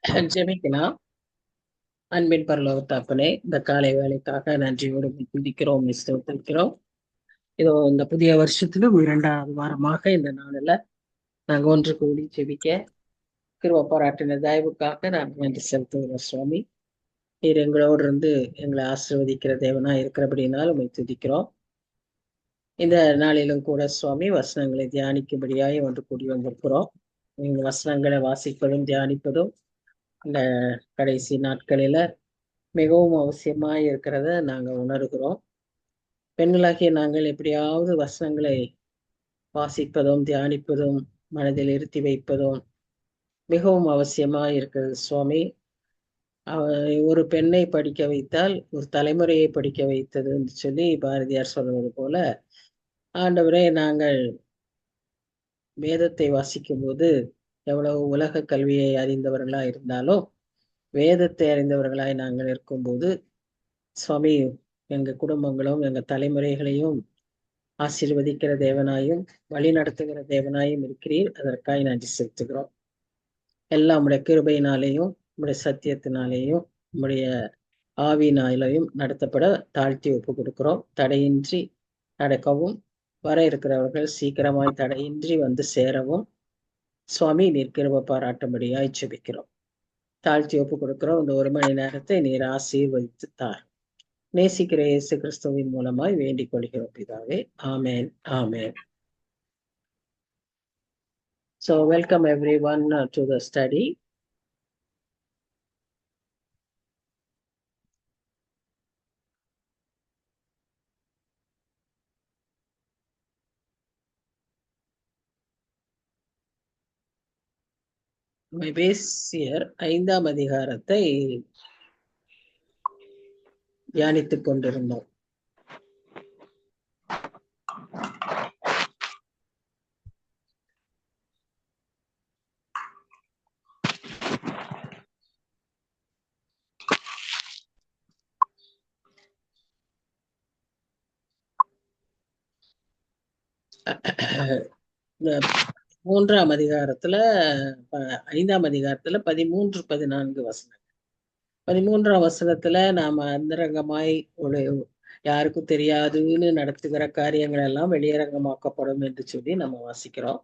ஜெபிக்கலாம். அன்பின் பரலோக தகப்பனே, இந்த காலை வேலைக்காக நன்றியோடு துதிக்கிறோம், ஸ்தோத்திரிக்கிறோம். இதோ இந்த புதிய வருஷத்துல 2வது வாரமாக இந்த நாளில் நாங்க ஒன்று கூடி ஜெபிக்க கிருபை பாராட்டின தயவுக்காக நாங்கள் நன்றி செலுத்துகிறோம் சுவாமி. நீர் எங்களோடு இருந்து எங்களை ஆசீர்வதிக்கிற தேவனா இருக்கிறபடினால் உண்மை துதிக்கிறோம். இந்த நாளிலும் கூட சுவாமி வசனங்களை தியானிக்கும்படியாய் ஒன்று கூடி வந்திருக்கிறோம். இந்த வசனங்களை வாசிப்பதும் தியானிப்பதும் இந்த கடைசி நாட்களில மிகவும் அவசியமாய் இருக்கிறத நாங்க உணர்கிறோம். பெண்களாகிய நாங்கள் எப்படியாவது வசனங்களை வாசிப்பதும் தியானிப்பதும் மனதில் இருத்தி வைப்பதும் மிகவும் அவசியமாய் இருக்கிறது சுவாமி. ஒரு பெண்ணை படிக்க வைத்தால் ஒரு தலைமுறையை படிக்க வைத்தது என்று சொல்லி பாரதியார் சொல்வது போல, ஆண்டவரே, நாங்கள் வேதத்தை வாசிக்கும் போது எவ்வளவு உலக கல்வியை அறிந்தவர்களாய் இருந்தாலும் வேதத்தை அறிந்தவர்களாய் நாங்கள் இருக்கும்போது சுவாமி, எங்க குடும்பங்களும் எங்க தலைமுறைகளையும் ஆசீர்வதிக்கிற தேவனாயும் வழி நடத்துகிற தேவனாயும் இருக்கிறீர். அதற்காக நன்றி செலுத்துகிறோம். எல்லாம் உடைய கிருபையினாலேயும் உடைய சத்தியத்தினாலேயும் உடைய ஆவியினாலேயும் நடத்தப்பட தாழ்த்தி ஒப்பு கொடுக்கிறோம். தடையின்றி நடக்கவும், வர இருக்கிறவர்கள் சீக்கிரமாய் தடையின்றி வந்து சேரவும் சுவாமி நீர் கிருபை பாராட்டும்படியாய் ஜெபிக்கிறோம். தாழ்த்தி ஒப்பு கொடுக்கிறோம். இந்த 1 மணி நேரத்தை நீர் ஆசீர்வதித்து தார். நேசிக்கிற இயேசு கிறிஸ்துவின் மூலமாய் வேண்டிக் கொள்கிறோம் பிதாவே. ஆமேன், ஆமேன். So welcome everyone to the study. எபேசியர் 5ஆம் அதிகாரத்தை தியானித்துக் கொண்டிருந்தோம். மூன்றாம் அதிகாரத்துல 5ஆம் அதிகாரத்துல 13, 14 வசனம். 13ஆம் வசனத்துல நாம அந்தரங்கமாய் ஒரு யாருக்கும் தெரியாதுன்னு நடத்துகிற காரியங்கள் எல்லாம் வெளியரங்கமாக்கப்படும் என்று சொல்லி நம்ம வாசிக்கிறோம்.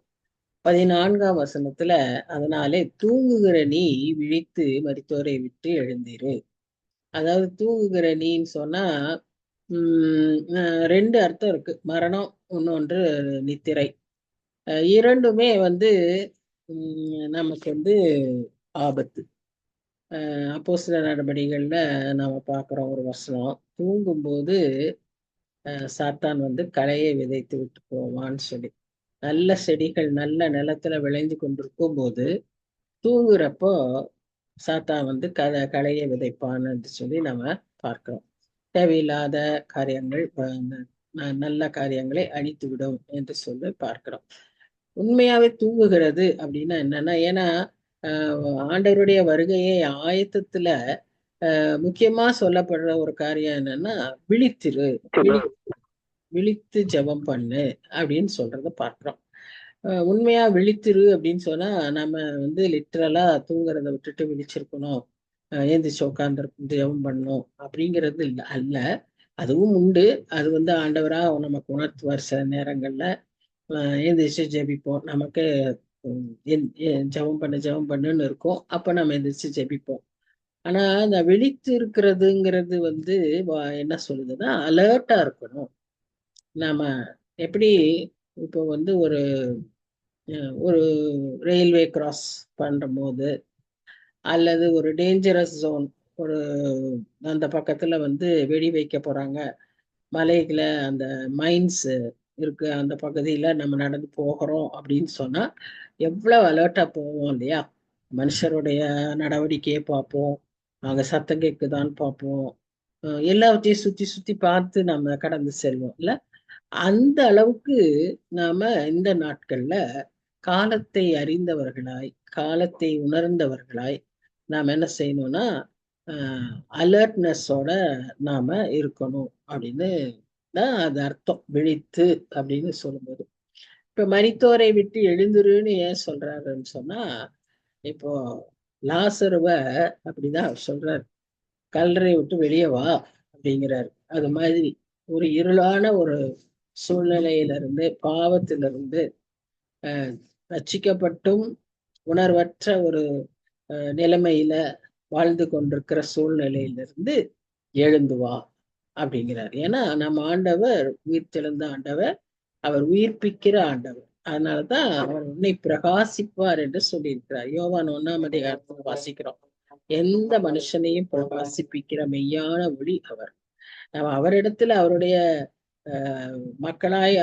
14ஆம் வசனத்துல, அதனாலே தூங்குகிற நீ விழித்து மரித்தோரை விட்டு எழுந்திரு. அதாவது தூங்குகிற நீன்னு சொன்னா 2 அர்த்தம் இருக்கு. மரணம், இன்னொன்று நித்திரை. இரண்டுமே நமக்கு ஆபத்து. அப்போஸ்தல நடபடிகள்ல நாம பார்க்கிறோம் ஒரு வசனம். தூங்கும்போது சாத்தான் களையை விதைத்து விட்டு போவான்னு சொல்லி, நல்ல செடிகள் நல்ல நிலத்துல விளைந்து கொண்டிருக்கும் போது தூங்குறப்போ சாத்தான் களையை விதைப்பான்னு சொல்லி நம்ம பார்க்கிறோம். தேவையில்லாத காரியங்கள் நல்ல காரியங்களை அழித்து விடும் என்று சொல்லி பார்க்கிறோம். உண்மையாவே தூங்குகிறது அப்படின்னா என்னன்னா, ஏன்னா ஆண்டவருடைய வருகையை ஆயத்தத்துல முக்கியமா சொல்லப்படுற ஒரு காரியம் என்னன்னா, விழித்திரு, விழித்து ஜெபம் பண்ணு அப்படின்னு சொல்றத பார்க்கிறோம். உண்மையா விழித்திரு அப்படின்னு சொன்னா நம்ம லிட்ரலா தூங்குறத விட்டுட்டு விழிச்சிருக்கணும், ஏந்திரிச்சு உட்கார்ந்து ஜெபம் பண்ணணும் அப்படிங்கிறது அல்ல. அதுவும் உண்டு. அது ஆண்டவரா நமக்கு உணர்த்துவார். சில நேரங்கள்ல எந்திரிச்சு ஜெபிப்போம். நமக்கு ஜெபம் பண்ணுன்னு இருக்கும். அப்ப நம்ம எந்திரிச்சு ஜெபிப்போம். ஆனா அந்த விழித்து இருக்கிறதுங்கிறது என்ன சொல்லுதுன்னா, அலர்ட்டா இருக்கணும். நாம எப்படி இப்போ ஒரு ஒரு ரயில்வே கிராஸ் பண்ற போது, அல்லது ஒரு டேஞ்சரஸ் ஜோன், ஒரு அந்த பக்கத்துல வெடி வைக்க போறாங்க, மலைகள அந்த மைன்ஸ் இருக்கு, அந்த பகுதியில நம்ம நடந்து போகிறோம் அப்படின்னு சொன்னா எவ்வளவு அலர்ட்டா போவோம் இல்லையா? மனுஷருடைய நடவடிக்கையை பார்ப்போம், அங்க சத்தம் கேட்குதான்னு பார்ப்போம், எல்லாத்தையும் சுத்தி சுத்தி பார்த்து நம்ம கடந்து செல்வோம் இல்ல? அந்த அளவுக்கு நாம இந்த நாட்கள்ல காலத்தை அறிந்தவர்களாய், காலத்தை உணர்ந்தவர்களாய் நாம என்ன செய்யணும்னா, அலர்ட்னஸோட நாம இருக்கணும் அப்படின்னு தான் அது அர்த்தம், விழித்து அப்படின்னு சொல்லும்போது. இப்ப மரித்தோரை விட்டு எழுந்துருன்னு ஏன் சொல்றாருன்னு சொன்னா, இப்போ லாசருவ அப்படிதான் அவர் சொல்றாரு, கல்லறை விட்டு வெளியே வா அப்படிங்கிறாரு. அது மாதிரி ஒரு இருளான ஒரு சூழ்நிலையிலிருந்து, பாவத்திலிருந்து, ரட்சிக்கப்பட்டும் உணர்வற்ற ஒரு நிலைமையில வாழ்ந்து கொண்டிருக்கிற சூழ்நிலையிலிருந்து எழுந்து வா அப்படிங்கிறார். ஏன்னா நம்ம ஆண்டவர் உயிர் தெழுந்த ஆண்டவர், அவர் உயிர்ப்பிக்கிற ஆண்டவர். அதனாலதான் அவர் உன்னை பிரகாசிப்பார் என்று சொல்லியிருக்கிறார். யோவான் 1 வாசிக்கிறோம். எந்த மனுஷனையும் பிரகாசிப்பிக்கிற மெய்யான ஒளி அவர். நம்ம அவரிடத்துல அவருடைய மக்களாய்,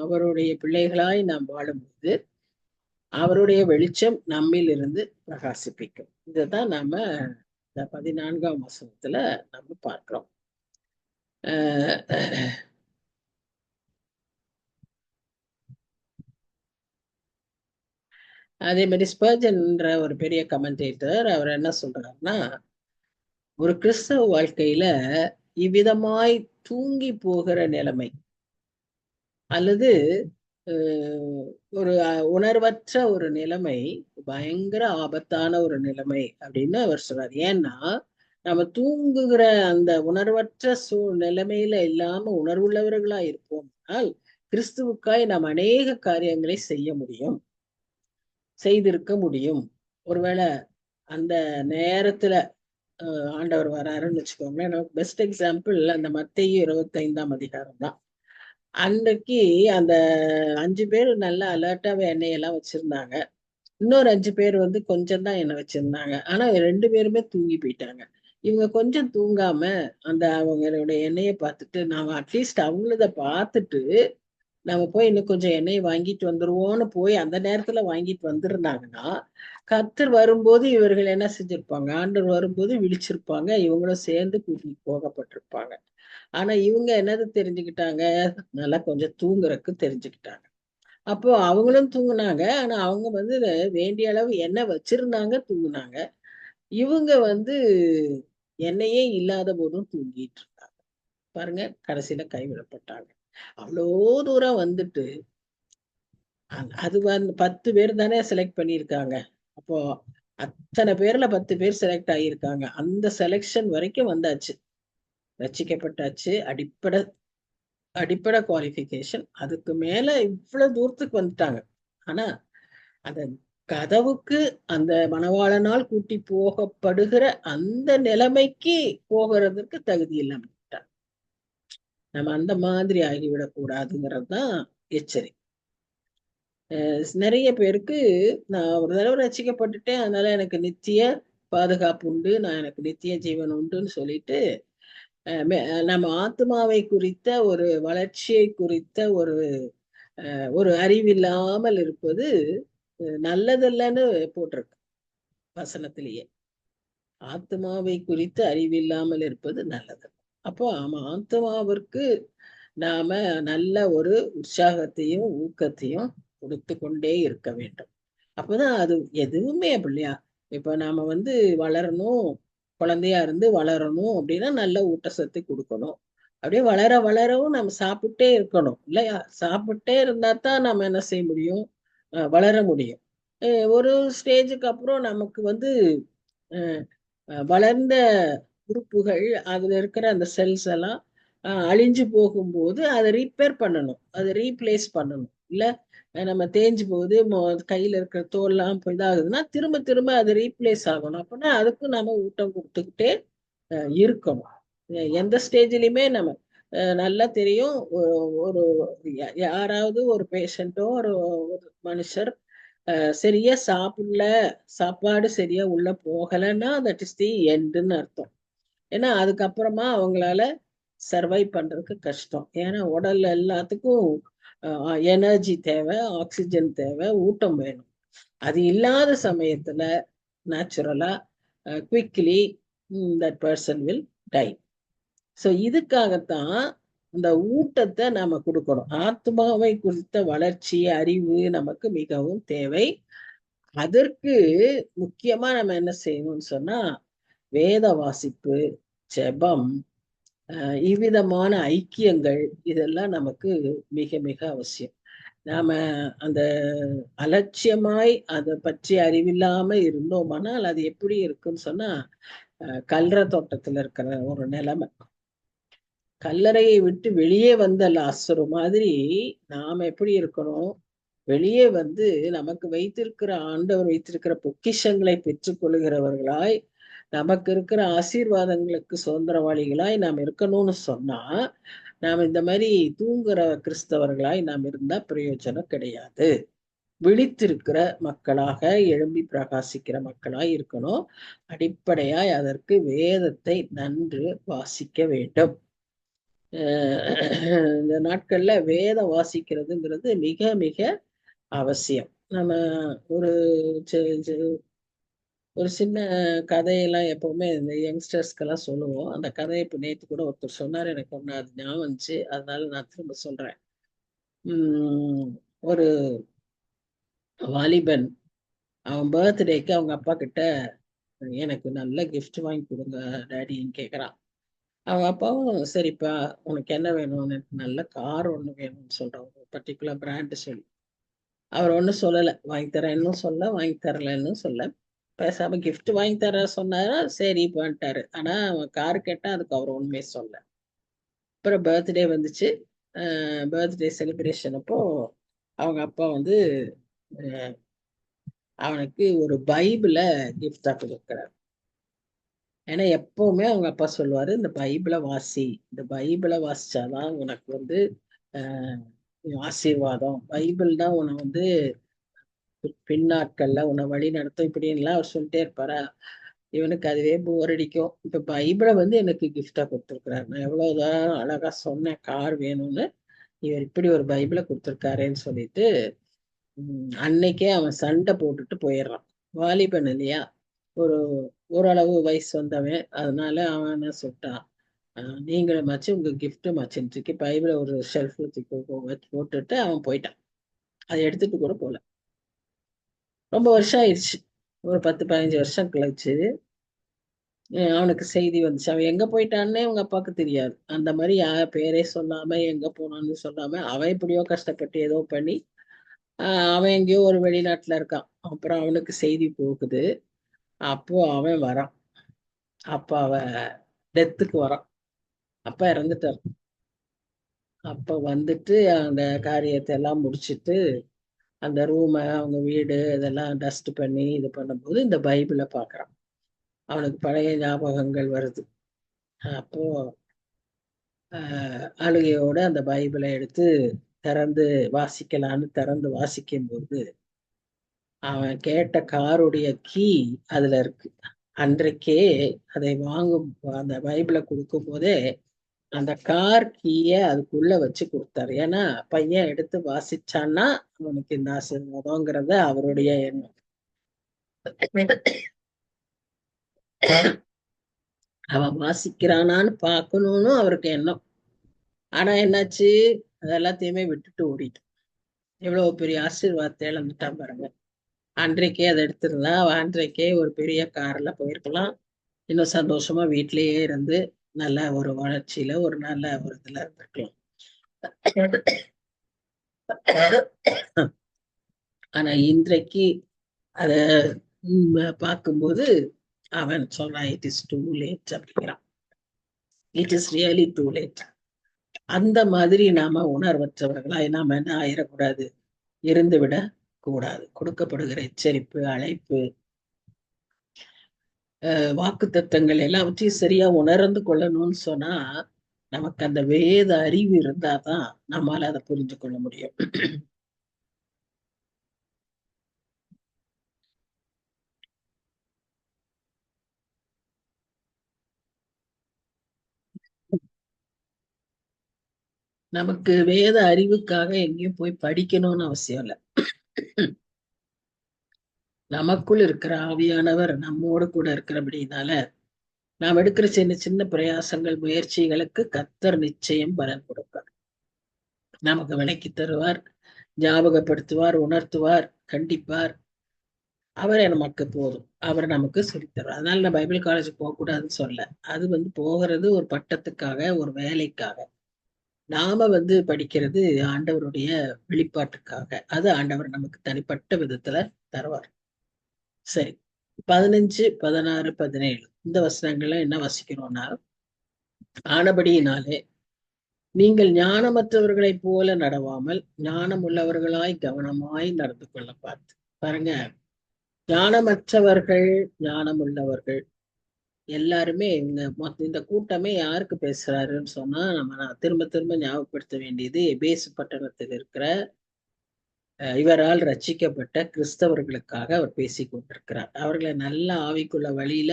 அவருடைய பிள்ளைகளாய் நாம் வாழும்போது அவருடைய வெளிச்சம் நம்மில் இருந்து பிரகாசிப்பிக்கும். இதுதான் நாம இந்த 14ஆம் வசனத்துல நம்ம பார்க்கிறோம். அதே மாதிரி ஸ்பர்ஜன்ன்ற ஒரு பெரிய கமெண்டேட்டர் அவர் என்ன சொல்றாருன்னா, ஒரு கிறிஸ்தவ வாழ்க்கையில இவ்விதமாய் தூங்கி போகிற நிலைமை அல்லது ஒரு உணர்வற்ற ஒரு நிலைமை பயங்கர ஆபத்தான ஒரு நிலைமை அப்படின்னு அவர் சொல்றார். ஏன்னா நம்ம தூங்குகிற அந்த உணர்வற்ற நிலைமையில இல்லாம உணர்வுள்ளவர்களா இருப்போம்னால் கிறிஸ்துவுக்காய் நாம் அநேக காரியங்களை செய்ய முடியும், செய்திருக்க முடியும். ஒருவேளை அந்த நேரத்துல ஆண்டவர் வராருன்னு வச்சுக்கோங்களேன். நமக்கு பெஸ்ட் எக்ஸாம்பிள் அந்த மத்தேயு 25ஆம் அதிகாரம் தான். அன்றைக்கு அந்த 5 பேர் நல்லா அலர்ட்டாவே எண்ணெயெல்லாம் வச்சிருந்தாங்க. இன்னொரு 5 பேர் வந்து கொஞ்சம் தான் எண்ணெய் வச்சிருந்தாங்க. ஆனா 2 பேருமே தூங்கி போயிட்டாங்க. இவங்க கொஞ்சம் தூங்காம அந்த அவங்களுடைய எண்ணெயை பார்த்துட்டு, நாம அட்லீஸ்ட் அவங்களத பார்த்துட்டு நம்ம போய் இன்னும் கொஞ்சம் எண்ணெயை வாங்கிட்டு வந்துருவோம்னு போய் அந்த நேரத்துல வாங்கிட்டு வந்திருந்தாங்கன்னா, கர்த்தர் வரும்போது இவர்கள் என்ன செஞ்சிருப்பாங்க? ஆண்டவர் வரும்போது விழிச்சிருப்பாங்க, இவங்களும் சேர்ந்து கூட்டிட்டு போகப்பட்டிருப்பாங்க. ஆனா இவங்க என்னது தெரிஞ்சுக்கிட்டாங்க? நல்லா கொஞ்சம் தூங்குறதுக்கு தெரிஞ்சுக்கிட்டாங்க. அப்போ அவங்களும் தூங்குனாங்க. ஆனா அவங்க வந்து வேண்டிய அளவு எண்ணெய் வச்சிருந்தாங்க, தூங்குனாங்க. இவங்க வந்து எண்ணெயே இல்லாத போதும் தூங்கிட்டு இருந்தாங்க. பாருங்க, கடைசியில கைவிடப்பட்டாங்க. அவ்வளோ தூரம் வந்துட்டு அது வந்து 10 பேர் தானே செலக்ட் பண்ணியிருக்காங்க. அப்போ அத்தனை பேர்ல 10 பேர் செலக்ட் ஆகியிருக்காங்க. அந்த செலெக்ஷன் வரைக்கும் வந்தாச்சு, ரட்சிக்கப்பட்டாச்சு. அடிப்படை அடிப்படை குவாலிஃபிகேஷன். அதுக்கு மேல இவ்வளவு தூரத்துக்கு வந்துட்டாங்க. ஆனா அந்த கதவுக்கு அந்த மணவாளனால் கூட்டி போகப்படுகிற அந்த நிலைமைக்கு போகிறதுக்கு தகுதி இல்லாம விட்டாங்க. நம்ம அந்த மாதிரி ஆகிவிடக் கூடாதுங்கிறது தான் எச்சரிக்கை. நிறைய பேருக்கு நான் ஒரு தடவை ரசிக்கப்பட்டுட்டேன், அதனால எனக்கு நித்திய பாதுகாப்பு உண்டு, நான் எனக்கு நித்திய ஜீவன் உண்டுன்னு சொல்லிட்டு நம்ம ஆத்மாவை குறித்த ஒரு வளர்ச்சியை குறித்த ஒரு ஒரு அறிவில்லாமல் இருப்பது நல்லதல்லன்னு போட்டிருக்கு வசனத்திலேயே. ஆத்மாவை குறித்து அறிவில்லாமல் இருப்பது நல்லது. அப்போ ஆத்மாவிற்கு நாம நல்ல ஒரு உற்சாகத்தையும் ஊக்கத்தையும் கொடுத்து கொண்டே இருக்க வேண்டும். அப்பதான் அது எதுவுமே அப்படியா. இப்ப நாம வந்து வளரணும், குழந்தையா இருந்து வளரணும் அப்படின்னா நல்ல ஊட்டச்சத்து கொடுக்கணும். அப்படியே வளர வளரவும் நம்ம சாப்பிட்டே இருக்கணும் இல்லையா? சாப்பிட்டே இருந்தா தான் நம்ம என்ன செய்ய முடியும்? வளர முடியும். ஒரு ஸ்டேஜுக்கு அப்புறம் நமக்கு வந்து வளர்ந்த உறுப்புகள், அதுல இருக்கிற அந்த செல்ஸ் எல்லாம் அழிஞ்சு போகும்போது அதை ரிப்பேர் பண்ணணும், அதை ரீப்ளேஸ் பண்ணணும். இல்ல நம்ம தேஞ்சு போகுது, கையில இருக்கிற தோல்லாம் இதாகுதுன்னா திரும்ப திரும்ப அது ரீப்ளேஸ் ஆகணும். அப்படின்னா அதுக்கு நம்ம ஊட்டம் கொடுத்துக்கிட்டே இருக்கணும். எந்த ஸ்டேஜ்லயுமே நம்ம நல்லா தெரியும். ஒரு யாராவது ஒரு பேஷண்டோ ஒரு மனுஷர் சரியா சாப்பிடல, சாப்பாடு சரியா உள்ள போகலைன்னா தட் இஸ் தி எண்டுன்னு அர்த்தம். ஏன்னா அதுக்கப்புறமா அவங்களால சர்வைவ் பண்றதுக்கு கஷ்டம். ஏன்னா உடல்ல எல்லாத்துக்கும் எனர்ஜி தேவை, ஆக்சிஜன் தேவை, ஊட்டம் வேணும். அது இல்லாத சமயத்துல நேச்சுரலா quickly that person will die. So இதுக்காகத்தான் இந்த ஊட்டத்தை நாம கொடுக்கணும். ஆத்மாவை குறித்த வளர்ச்சி, அறிவு நமக்கு மிகவும் தேவை. அதற்கு முக்கியமா நம்ம என்ன செய்யணும்னு சொன்னா, வேத வாசிப்பு, ஜெபம், இவ்விதமான ஐக்கியங்கள் இதெல்லாம் நமக்கு மிக மிக அவசியம். நாம அந்த அலட்சியமாய் அதை பற்றி அறிவில்லாம இருந்தோமானால் அது எப்படி இருக்குன்னு சொன்னா கல்ற தோட்டத்துல இருக்கிற ஒரு நிலைமை. கல்லறையை விட்டு வெளியே வந்த லாசரு மாதிரி நாம எப்படி இருக்கணும்? வெளியே வந்து நமக்கு வைத்திருக்கிற ஆண்டவர் வைத்திருக்கிற பொக்கிஷங்களை பெற்றுக் கொள்கிறவர்களாய், நமக்கு இருக்கிற ஆசீர்வாதங்களுக்கு சுதந்திரவாளிகளாய் நாம் இருக்கணும்னு சொன்னா, நாம் இந்த மாதிரி தூங்குற கிறிஸ்தவர்களாய் நாம் இருந்தா பிரயோஜனம் கிடையாது. விழித்திருக்கிற மக்களாக, எழும்பி பிரகாசிக்கிற மக்களாய் இருக்கணும். அடிப்படையாய் அதற்கு வேதத்தை நன்கு வாசிக்க வேண்டும். இந்த நாட்கள்ல வேதம் வாசிக்கிறதுங்கிறது மிக மிக அவசியம். நம்ம ஒரு ஒரு சின்ன கதையெல்லாம் எப்பவுமே இந்த யங்ஸ்டர்ஸ்க்கெல்லாம் சொல்லுவோம். அந்த கதையை இப்ப நேத்து கூட ஒருத்தர் சொன்னார், எனக்கு ஒண்ணு அது ஞாபகம் வந்துச்சு. அதனால நான் திரும்ப சொல்றேன். ஒரு வாலிபன் அவன் பர்த்டேக்கு அவங்க அப்பா கிட்ட எனக்கு நல்ல கிஃப்ட் வாங்கி கொடுங்க டாடின்னு கேட்குறான். அவங்க அப்பாவும் சரிப்பா உனக்கு என்ன வேணும், எனக்கு நல்ல கார் ஒன்று வேணும்னு சொல்றான், ஒரு பர்டிகுலர் பிராண்டு சொல்லி. அவர் ஒன்றும் சொல்லலை, வாங்கி தரேன்னு சொல்ல, வாங்கி தரலன்னு சொல்ல, பேசாம கிஃப்ட் வாங்கி தர சொன்னாரா சரி பண்ணிட்டாரு. ஆனா அவன் கார் கேட்டா அதுக்கு அவர் உண்மையை சொல்ல. அப்புறம் பர்த்டே வந்துச்சு. பர்த்டே செலிப்ரேஷன் அப்போ அவங்க அப்பா வந்து அவனுக்கு ஒரு பைபிளை கிஃப்டா கொடுக்குறாரு. ஏன்னா எப்பவுமே அவங்க அப்பா சொல்லுவாரு, இந்த பைபிளை வாசி, இந்த பைபிளை வாசிச்சாதான் உனக்கு வந்து ஆசீர்வாதம். பைபிள் தான் உன்னை வந்து பின்னாட்கள்ல உன்னை வழி நடத்தும் இப்படின்லாம் அவர் சொல்லிட்டே இருப்பாரா. இவனுக்கு அதுவே போர் அடிக்கும். இப்ப பைபிளை வந்து எனக்கு கிஃப்டா கொடுத்துருக்கிறாரு. நான் எவ்வளவுதான் அழகா சொன்னேன் கார் வேணும்னு, இவர் இப்படி ஒரு பைபிளை கொடுத்துருக்காருன்னு சொல்லிட்டு அன்னைக்கே அவன் சண்டை போட்டுட்டு போயிடுறான். வாலிபன் இல்லையா, ஒரு ஓரளவு வயசு வந்தவன். அதனால அவன் என்ன சொல்லிட்டான், நீங்களும் மச்சு உங்க கிஃப்டும் மச்சுன்னு தூக்கி பைபிளை ஒரு ஷெல்ஃப்ல தூக்கி போட்டுட்டு அவன் போயிட்டான். அதை எடுத்துட்டு கூட போல. ரொம்ப வருஷம் ஆயிடுச்சு. ஒரு 10-15 வருஷம் கழிச்சு அவனுக்கு செய்தி வந்துச்சு. அவன் எங்க போயிட்டான்னே அவங்க அப்பாவுக்கு தெரியாது. அந்த மாதிரி யார் பேரே சொல்லாம எங்க போனான்னு சொல்லாம அவன் எப்படியோ கஷ்டப்பட்டு ஏதோ பண்ணி அவன் எங்கேயோ ஒரு வெளிநாட்டுல இருக்கான். அப்புறம் அவனுக்கு செய்தி போகுது. அப்போ அவன் வரான். அப்ப அவன் டெத்துக்கு வரான். அப்பா இறந்துட்டார். அப்ப வந்துட்டு அந்த காரியத்தை எல்லாம் முடிச்சிட்டு அந்த ரூமை அவங்க வீடு இதெல்லாம் டஸ்ட் பண்ணி இது பண்ணும்போது இந்த பைபிளை பார்க்கறான். அவனுக்கு பழைய ஞாபகங்கள் வருது. அப்போ அழுகையோட அந்த பைபிளை எடுத்து திறந்து வாசிக்கலான்னு திறந்து வாசிக்கும் போது அவன் கேட்ட காருடைய கீ அதுல இருக்கு. அன்றைக்கே அதை வாங்கும் அந்த பைபிளை கொடுக்கும் போதே அந்த கார் கீய அதுக்குள்ள வச்சு கொடுத்தாரு. ஏன்னா பையன் எடுத்து வாசிச்சான்னா அவனுக்கு இந்த ஆசீர்வாதங்கிறத அவருடைய எண்ணம். அவன் வாசிக்கிறானான்னு பார்க்கணும்னு அவருக்கு எண்ணம். ஆனா என்னாச்சு, அதெல்லாத்தையுமே விட்டுட்டு ஓடிட்டு எவ்வளவு பெரிய ஆசீர்வாதத்தை இழந்துட்டான் பாருங்க. அன்றைக்கே அதை எடுத்திருந்தா அவன் அன்றைக்கே ஒரு பெரிய கார்ல போயிருக்கலாம். இன்னும் சந்தோஷமா வீட்டிலேயே இருந்து நல்ல ஒரு வளர்ச்சியில ஒரு நல்ல ஒரு இதுல இருந்திருக்கலாம். ஆனா இன்றைக்கு அத பார்க்கும்போது அவன் சொல்றான், இட் இஸ் டூ லேட் அப்படிங்கிறான். It is really too late. அந்த மாதிரி நாம உணர்வற்றவர்களாய் நாம என்ன ஆயிடக்கூடாது, இருந்து விட கூடாது. கொடுக்கப்படுகிற எச்சரிப்பு, அழைப்பு, வாக்கு தத்தங்கள் எல்லாவற்றையும் சரியா உணர்ந்து கொள்ளணும்னு சொன்னா நமக்கு அந்த வேத அறிவு இருந்தாதான் நம்மால அதை புரிஞ்சு கொள்ள முடியும். நமக்கு வேத அறிவுக்காக எங்கேயும் போய் படிக்கணும்னு அவசியம் இல்லை. நமக்குள் இருக்கிற ஆவியானவர் நம்மோடு கூட இருக்கிறபடினால நாம் எடுக்கிற சின்ன சின்ன பிரயாசங்கள் முயற்சிகளுக்கு கர்த்தர் நிச்சயம் பலன் கொடுப்பார். நமக்கு விளக்கி தருவார், ஞாபகப்படுத்துவார், உணர்த்துவார், கண்டிப்பார். அவரே நமக்கு போதும். அவர் நமக்கு சொல்லித்தருவார். அதனால நான் பைபிள் காலேஜ் போகக்கூடாதுன்னு சொல்ல. அது வந்து போகிறது ஒரு பட்டத்துக்காக, ஒரு வேலைக்காக. நாம படிக்கிறது ஆண்டவருடைய வெளிப்பாட்டுக்காக. அது ஆண்டவர் நமக்கு தனிப்பட்ட விதத்துல தருவார். சரி, 15, 16, 17 இந்த வசனங்கள்ல என்ன வசிக்கிறோம்னா, ஆனபடியினாலே நீங்கள் ஞானமற்றவர்களைப் போல நடவாமல் ஞானம் உள்ளவர்களாய் கவனமாய் நடந்து கொள்ள பார்த்து பாருங்க. ஞானமற்றவர்கள், ஞானம் உள்ளவர்கள் எல்லாருமே இந்த கூட்டமே யாருக்கு பேசுறாருன்னு சொன்னா, நான் திரும்ப திரும்ப ஞாபகப்படுத்த வேண்டியது எபேசு பட்டணத்தில் இருக்கிற இவரால் ரட்சிக்கப்பட்ட கிறிஸ்தவர்களுக்காக அவர் பேசி கொண்டிருக்கிறார். அவர்களை நல்ல ஆவிக்குள்ள வழியில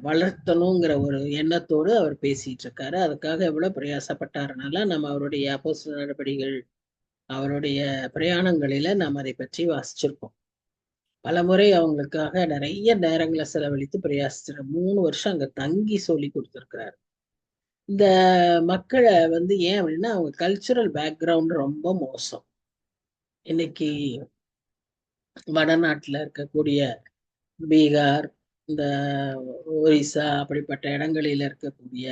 வளர்த்தணுங்கிற ஒரு எண்ணத்தோடு அவர் பேசிட்டு இருக்காரு. அதுக்காக எவ்வளவு பிரயாசப்பட்டாருனால நம்ம அவருடைய அப்போஸ்தலர் நடபடிகள், அவருடைய பிரயாணங்களில நாம் அதை பற்றி வாசிச்சிருக்கோம். பலமுறை அவங்களுக்காக நிறைய நேரங்களை செலவழித்து பிரயாசிச்சு 3 வருஷம் அங்க தங்கி சொல்லி கொடுத்திருக்கிறாரு. இந்த மக்களை ஏன் அப்படின்னா அவங்க கல்ச்சுரல் பேக்ரவுண்ட் ரொம்ப மோசம். இன்னைக்கு வடநாட்டுல இருக்கக்கூடிய பீகார், இந்த ஒரிசா அப்படிப்பட்ட இடங்களில் இருக்கக்கூடிய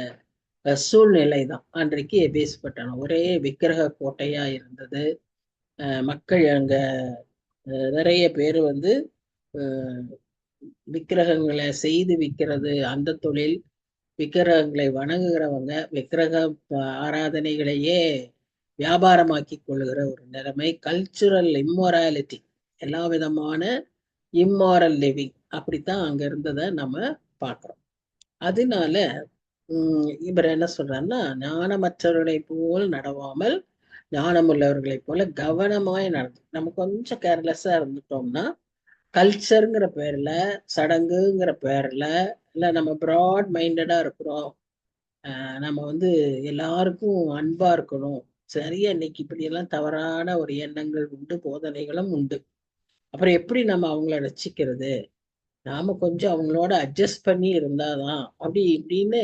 சூழ்நிலை தான் அன்றைக்கு எபேசு பட்டணம். ஒரே விக்கிரக கோட்டையா இருந்தது. மக்கள் அங்க நிறைய பேர் விக்கிரகங்களை செய்து விற்கிறது அந்த தொழில், விக்கிரகங்களை வணங்குகிறவங்க விக்கிரக ஆராதனைகளையே வியாபாரமாக்கி கொள்ளுகிற ஒரு நிலைமை. கல்ச்சுரல் இம்மொராலிட்டி, எல்லா விதமான இம்மாரல் லிவிங் அப்படித்தான் அங்க இருந்ததை நம்ம பார்க்கிறோம். அதனால இவர் என்ன சொல்றாருன்னா, ஞானமற்றவர்களை போல் நடவாமல் ஞானம் உள்ளவர்களை போல கவனமாய் நடந்து. நம்ம கொஞ்சம் கேர்லெஸ்ஸா இருந்துட்டோம்னா, கல்ச்சருங்கிற பேர்ல, சடங்குங்கிற பேர்ல, இல்ல நம்ம ப்ராட் மைண்டடா இருக்கிறோம், நம்ம எல்லாருக்கும் அன்பா இருக்கணும், சரியா இன்னைக்கு இப்படி எல்லாம் தவறான ஒரு எண்ணங்கள் உண்டு, போதனைகளும் உண்டு. அப்புறம் எப்படி நம்ம அவங்கள ரசிக்கிறது, நாம கொஞ்சம் அவங்களோட அட்ஜஸ்ட் பண்ணி இருந்தாதான் அப்படி இப்படின்னு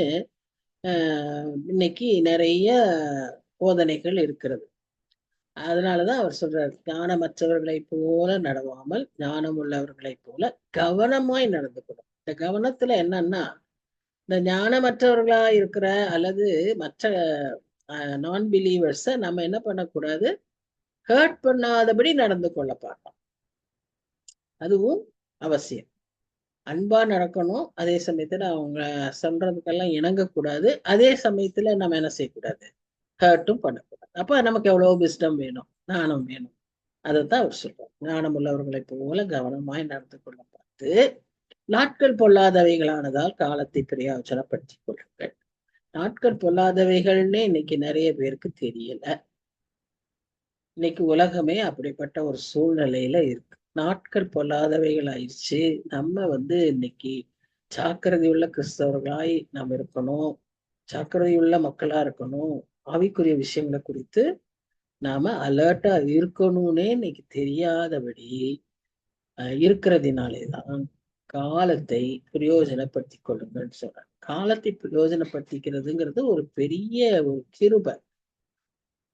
இன்னைக்கு நிறைய போதனைகள் இருக்கிறது. அதனாலதான் அவர் சொல்றார், ஞானமற்றவர்களை போல நடவாமல் ஞானம் உள்ளவர்களை போல கவனமாய் நடந்துக்கணும். இந்த கவனத்துல என்னன்னா, இந்த ஞானமற்றவர்களா இருக்கிற அல்லது மற்ற நான் பிலீவர்ஸ நம்ம என்ன பண்ணக்கூடாது, ஹர்ட் பண்ணாதபடி நடந்து கொள்ள பார்க்கணும். அதுவும் அவசியம். அன்பா நடக்கணும், அதே சமயத்துல அவங்க சொல்றதுக்கெல்லாம் இணங்கக்கூடாது, அதே சமயத்துல நம்ம என்ன செய்யக்கூடாது, ஹர்ட்டும் பண்ணக்கூடாது. அப்ப நமக்கு எவ்வளவு விஸ்டம் வேணும், ஞானம் வேணும். அதைத்தான் அவர் சொல்றார். ஞானம் உள்ளவர்களை போல கவனமாய் நடந்து கொள்ள பார்த்து நாட்கள் பொல்லாதவைகளானதால் காலத்தை பிரயோஜனப்படுத்திக் கொள்ளுங்கள். நாட்கள் பொல்லாதவைகள்னு இன்னைக்கு நிறைய பேருக்கு தெரியல. இன்னைக்கு உலகமே அப்படிப்பட்ட ஒரு சூழ்நிலையில இருக்கு. நாட்கள் பொல்லாதவைகள் ஆயிடுச்சு. நம்ம இன்னைக்கு ஜாக்கிரதையுள்ள கிறிஸ்தவர்களாய் நாம் இருக்கணும், ஜாக்கிரதையுள்ள மக்களா இருக்கணும். ஆவிக்குரிய விஷயங்களை குறித்து நாம அலர்ட்டா இருக்கணும்னே இன்னைக்கு தெரியாதபடி இருக்கிறதுனாலேதான் காலத்தை பிரயோஜனப்படுத்திக் கொள்ளுங்கள் சொல்றாங்க. காலத்தை பிரயோஜனப்படுத்திக்கிறதுங்கிறது ஒரு பெரிய ஒரு கிருபை.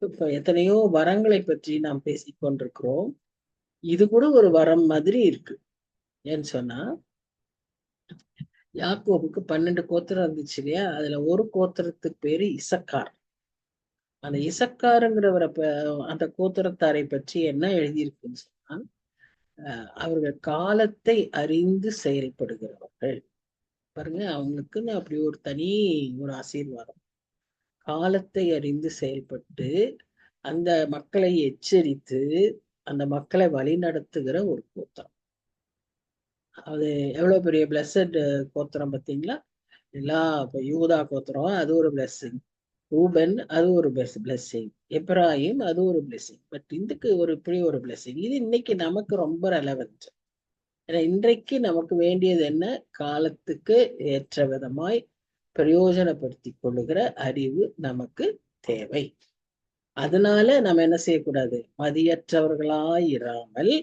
இப்ப எத்தனையோ வரங்களை பற்றி நாம் பேசிக் கொண்டிருக்கிறோம். இது கூட ஒரு வரம் மாதிரி இருக்கு. ஏன்னு சொன்னா, யாக்கோபுக்கு 12 கோத்திரம் இருந்துச்சு இல்லையா, அதுல ஒரு கோத்திரத்துக்கு பேரு இசக்கார். அந்த இசக்காருங்கிறவரை அந்த கோத்திரத்தாரை பற்றி என்ன எழுதியிருக்குன்னு சொன்னா, அவர்கள் காலத்தை அறிந்து செயல்படுகிறவர்கள். பாருங்க, அவங்களுக்குன்னு அப்படி ஒரு தனி ஒரு ஆசீர்வாதம். காலத்தை அறிந்து செயல்பட்டு அந்த மக்களை எச்சரித்து அந்த மக்களை வழி நடத்துகிற ஒரு கோத்திரம். அது எவ்வளவு பெரிய பிளஸட் கோத்திரம் பார்த்தீங்களா? இப்ப யூதா கோத்திரம் அது ஒரு பிளஸ்ஸிங், ரூபன் அது ஒரு பிளஸ்ஸிங், எப்ராஹிம் அது ஒரு பிளஸ்ஸிங். பட் இதுக்கு இப்படி ஒரு பிளஸ்ஸிங். இது இன்னைக்கு நமக்கு ரொம்ப ரெலவென்ட். ஏன்னா இன்றைக்கு நமக்கு வேண்டியது என்ன, காலத்துக்கு ஏற்ற விதமாய் பிரயோஜனப்படுத்தி கொள்ளுகிற அறிவு நமக்கு தேவை. அதனால நம்ம என்ன செய்யக்கூடாது, மதியற்றவர்களாய் இராமல்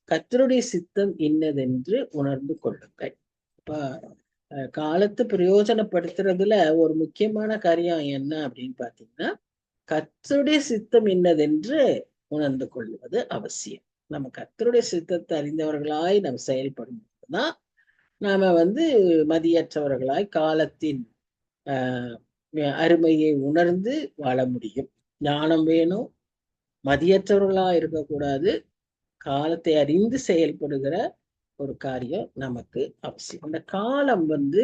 கர்த்தருடைய சித்தம் இன்னதென்று உணர்ந்து கொள்ளுங்கள். இப்ப காலத்தை பிரயோஜனப்படுத்துறதுல ஒரு முக்கியமான காரியம் என்ன அப்படின்னு பாத்தீங்கன்னா, கர்த்தருடைய சித்தம் இன்னதென்று உணர்ந்து கொள்வது அவசியம். நம்ம கர்த்தருடைய சித்தத்தை அறிந்தவர்களாய் நம்ம செயல்படும் போதுதான் நாம மதியற்றவர்களாய் காலத்தின் அருமையை உணர்ந்து வாழ முடியும். ஞானம் வேணும், மதியற்றவர்களா இருக்கக்கூடாது, காலத்தை அறிந்து செயல்படுகிற ஒரு காரியம் நமக்கு அவசியம். அந்த காலம் வந்து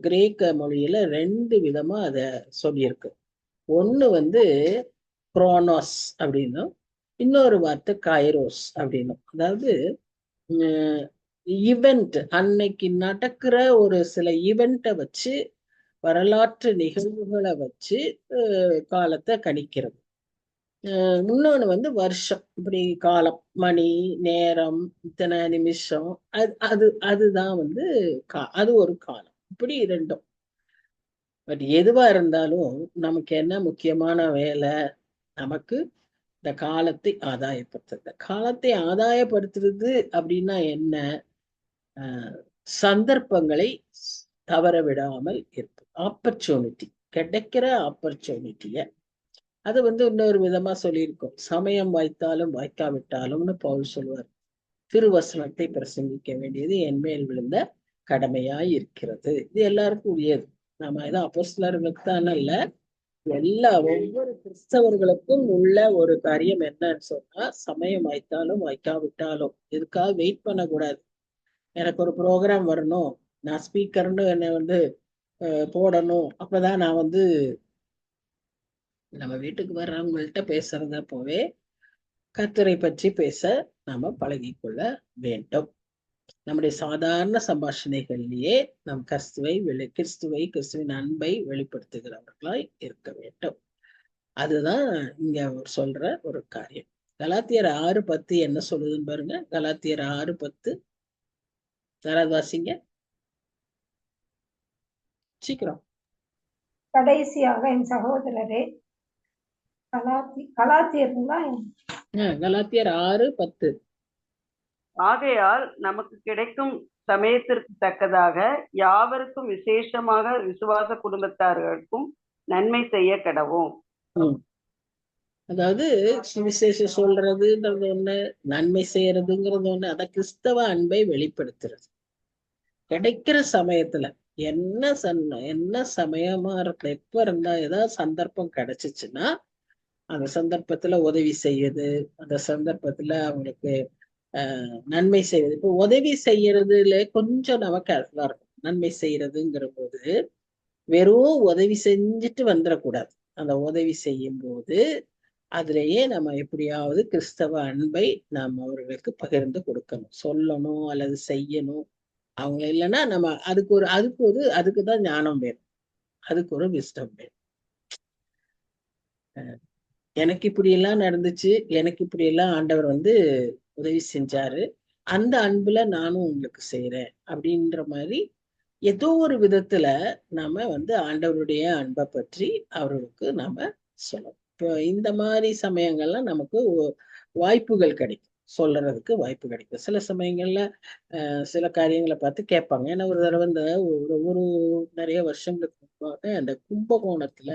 கிரேக்க மொழியில 2 விதமா அத சொல்லியிருக்கு. ஒண்ணு வந்து குரோனோஸ் அப்படின்னும், இன்னொரு வார்த்தை கைரோஸ் அப்படின்னும். அதாவது ஈவெண்ட், அன்னைக்கு நடக்கிற ஒரு சில ஈவெண்ட்டை வச்சு, வரலாற்று நிகழ்வுகளை வச்சு காலத்தை கணிக்கிறது. இன்னொன்னு வந்து வருஷம், இப்படி காலம், மணி, நேரம், இத்தனை நிமிஷம், அதுதான் வந்து அது ஒரு காலம். இப்படி ரெண்டும். பட் எதுவா இருந்தாலும் நமக்கு என்ன முக்கியமான வேலை? நமக்கு இந்த காலத்தை ஆதாயப்படுத்துறது. காலத்தை ஆதாயப்படுத்துறது அப்படின்னா என்ன? சந்தர்ப்பங்களை தவற விடாமல் இருப்பது. ஆப்பர்ச்சுனிட்டி, கிடைக்கிற ஆப்பர்ச்சுனிட்டிய அது வந்து இன்னொரு விதமா சொல்லியிருக்கோம். சமயம் வாய்த்தாலும் வாய்க்காவிட்டாலும்னு பவுல் சொல்லுவார். திருவசனத்தை பிரசங்கிக்க வேண்டியது என் மேல் விழுந்த கடமையாய் இருக்கிறது. இது எல்லாருக்கும் உரியது. நாம ஏதோ அப்போஸ்தலர்களுக்கு தான் இல்ல, ஒவ்வொரு கிறிஸ்தவர்களுக்கும் உள்ள ஒரு காரியம் என்னன்னு சொன்னா, சமயம் வாய்த்தாலும் வாய்க்காவிட்டாலும் இதுக்காக வெயிட் பண்ணக்கூடாது. எனக்கு ஒரு ப்ரோக்ராம் வரணும், நான் ஸ்பீக்கர்னு என்னை வந்து போடணும், அப்பதான் நான் வந்து நம்ம வீட்டுக்கு வர்றவங்கள்ட்ட பேசுறத போவே கர்த்தரை பற்றி பேச நாம பழகிக்கொள்ள வேண்டும். நம்முடைய சாதாரண சம்பாஷணைகளிலேயே நம் கிறிஸ்துவின் அன்பை வெளிப்படுத்துகிறவர்களாய் இருக்க வேண்டும். அதுதான் இங்க சொல்ற ஒரு காரியம். கலாத்தியர் 6:10 என்ன சொல்லுதுன்னு பாருங்க. கலாத்தியர் 6:10 யாராவது வாசிங்க சீக்கிரம். கடைசியாக என் சகோதரரே, கலாத்தியர் 6:10. ஆகையால் நமக்கு கிடைக்கும் சமயத்திற்கு தக்கதாக யாவருக்கும், விசேஷமாக விசுவாச குடும்பத்தார்களுக்கும் நன்மை செய்ய கடவோம். அதாவது சுவிசேஷம் சொல்றதுன்றது ஒண்ணு, நன்மை செய்யறதுங்கிறது ஒண்ணு. அத கிறிஸ்தவ அன்பை வெளிப்படுத்துறது. கிடைக்கிற சமயத்துல என்ன சமயமா இருக்கு, எப்ப இருந்தா ஏதாவது சந்தர்ப்பம் கிடைச்சிச்சுன்னா அந்த சந்தர்ப்பத்துல உதவி செய்யுது, அந்த சந்தர்ப்பத்துல அவங்களுக்கு நன்மை செய்வது. இப்போ உதவி செய்யறதுல கொஞ்சம் நமக்கு அதுதான் இருக்கும். நன்மை செய்யறதுங்கிற போது வெறும் உதவி செஞ்சுட்டு வந்துடக்கூடாது. அந்த உதவி செய்யும் போது அதுலயே நம்ம எப்படியாவது கிறிஸ்தவ அன்பை நாம் அவர்களுக்கு பகிர்ந்து கொடுக்கணும், சொல்லணும் அல்லது செய்யணும். அவங்க இல்லைன்னா நம்ம அதுக்குதான் ஞானம் வேணும், அதுக்கு ஒரு விஸ்டம் வேணும். எனக்கு இப்படி எல்லாம் நடந்துச்சு, எனக்கு இப்படி எல்லாம் ஆண்டவர் வந்து உதவி செஞ்சாரு, அந்த அன்புல நானும் உங்களுக்கு செய்யறேன் அப்படின்ற மாதிரி ஏதோ ஒரு விதத்துல நாம வந்து ஆண்டவருடைய அன்பை பற்றி அவர்களுக்கு நாம சொல்லணும். இப்போ இந்த மாதிரி சமயங்கள்லாம் நமக்கு வாய்ப்புகள் கிடைக்கும், சொல்றதுக்கு வாய்ப்பு கிடைக்கும். சில சமயங்கள்ல சில காரியங்களை பார்த்து கேட்பாங்க. ஏன்னா ஒரு தடவை இந்த ஒரு நிறைய வருஷங்களுக்கு முன்பாக அந்த கும்பகோணத்துல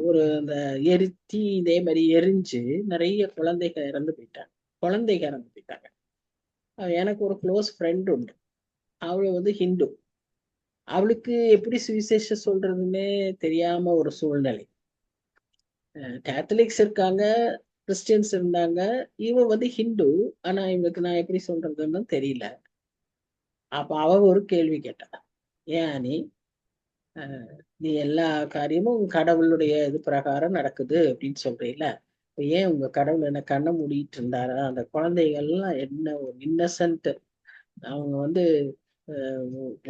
ஒரு அந்த எரித்தி இதே மாதிரி எரிஞ்சு நிறைய குழந்தைகள் இறந்து போயிட்டாங்க. எனக்கு ஒரு க்ளோஸ் ஃப்ரெண்ட் உண்டு. அவள் வந்து ஹிந்து. அவளுக்கு எப்படி சுவிசேஷம் சொல்றதுன்னே தெரியாம ஒரு சூழ்நிலை. கேத்தலிக்ஸ் இருக்காங்க, கிறிஸ்டியன்ஸ் இருந்தாங்க, இவ வந்து ஹிந்து. ஆனா இவளுக்கு நான் எப்படி சொல்றதுன்னு தெரியல. அப்ப அவ ஒரு கேள்வி கேட்டா, ஏன் நீ எல்லா காரியமும் கடவுளுடைய இது பிரகாரம் நடக்குது அப்படின்னு சொல்றீல, ஏன் உங்க கடவுள் என்ன கண்ணை மூடிட்டு இருந்தாரா? அந்த குழந்தைகள்லாம் என்ன ஒரு இன்னசென்ட், அவங்க வந்து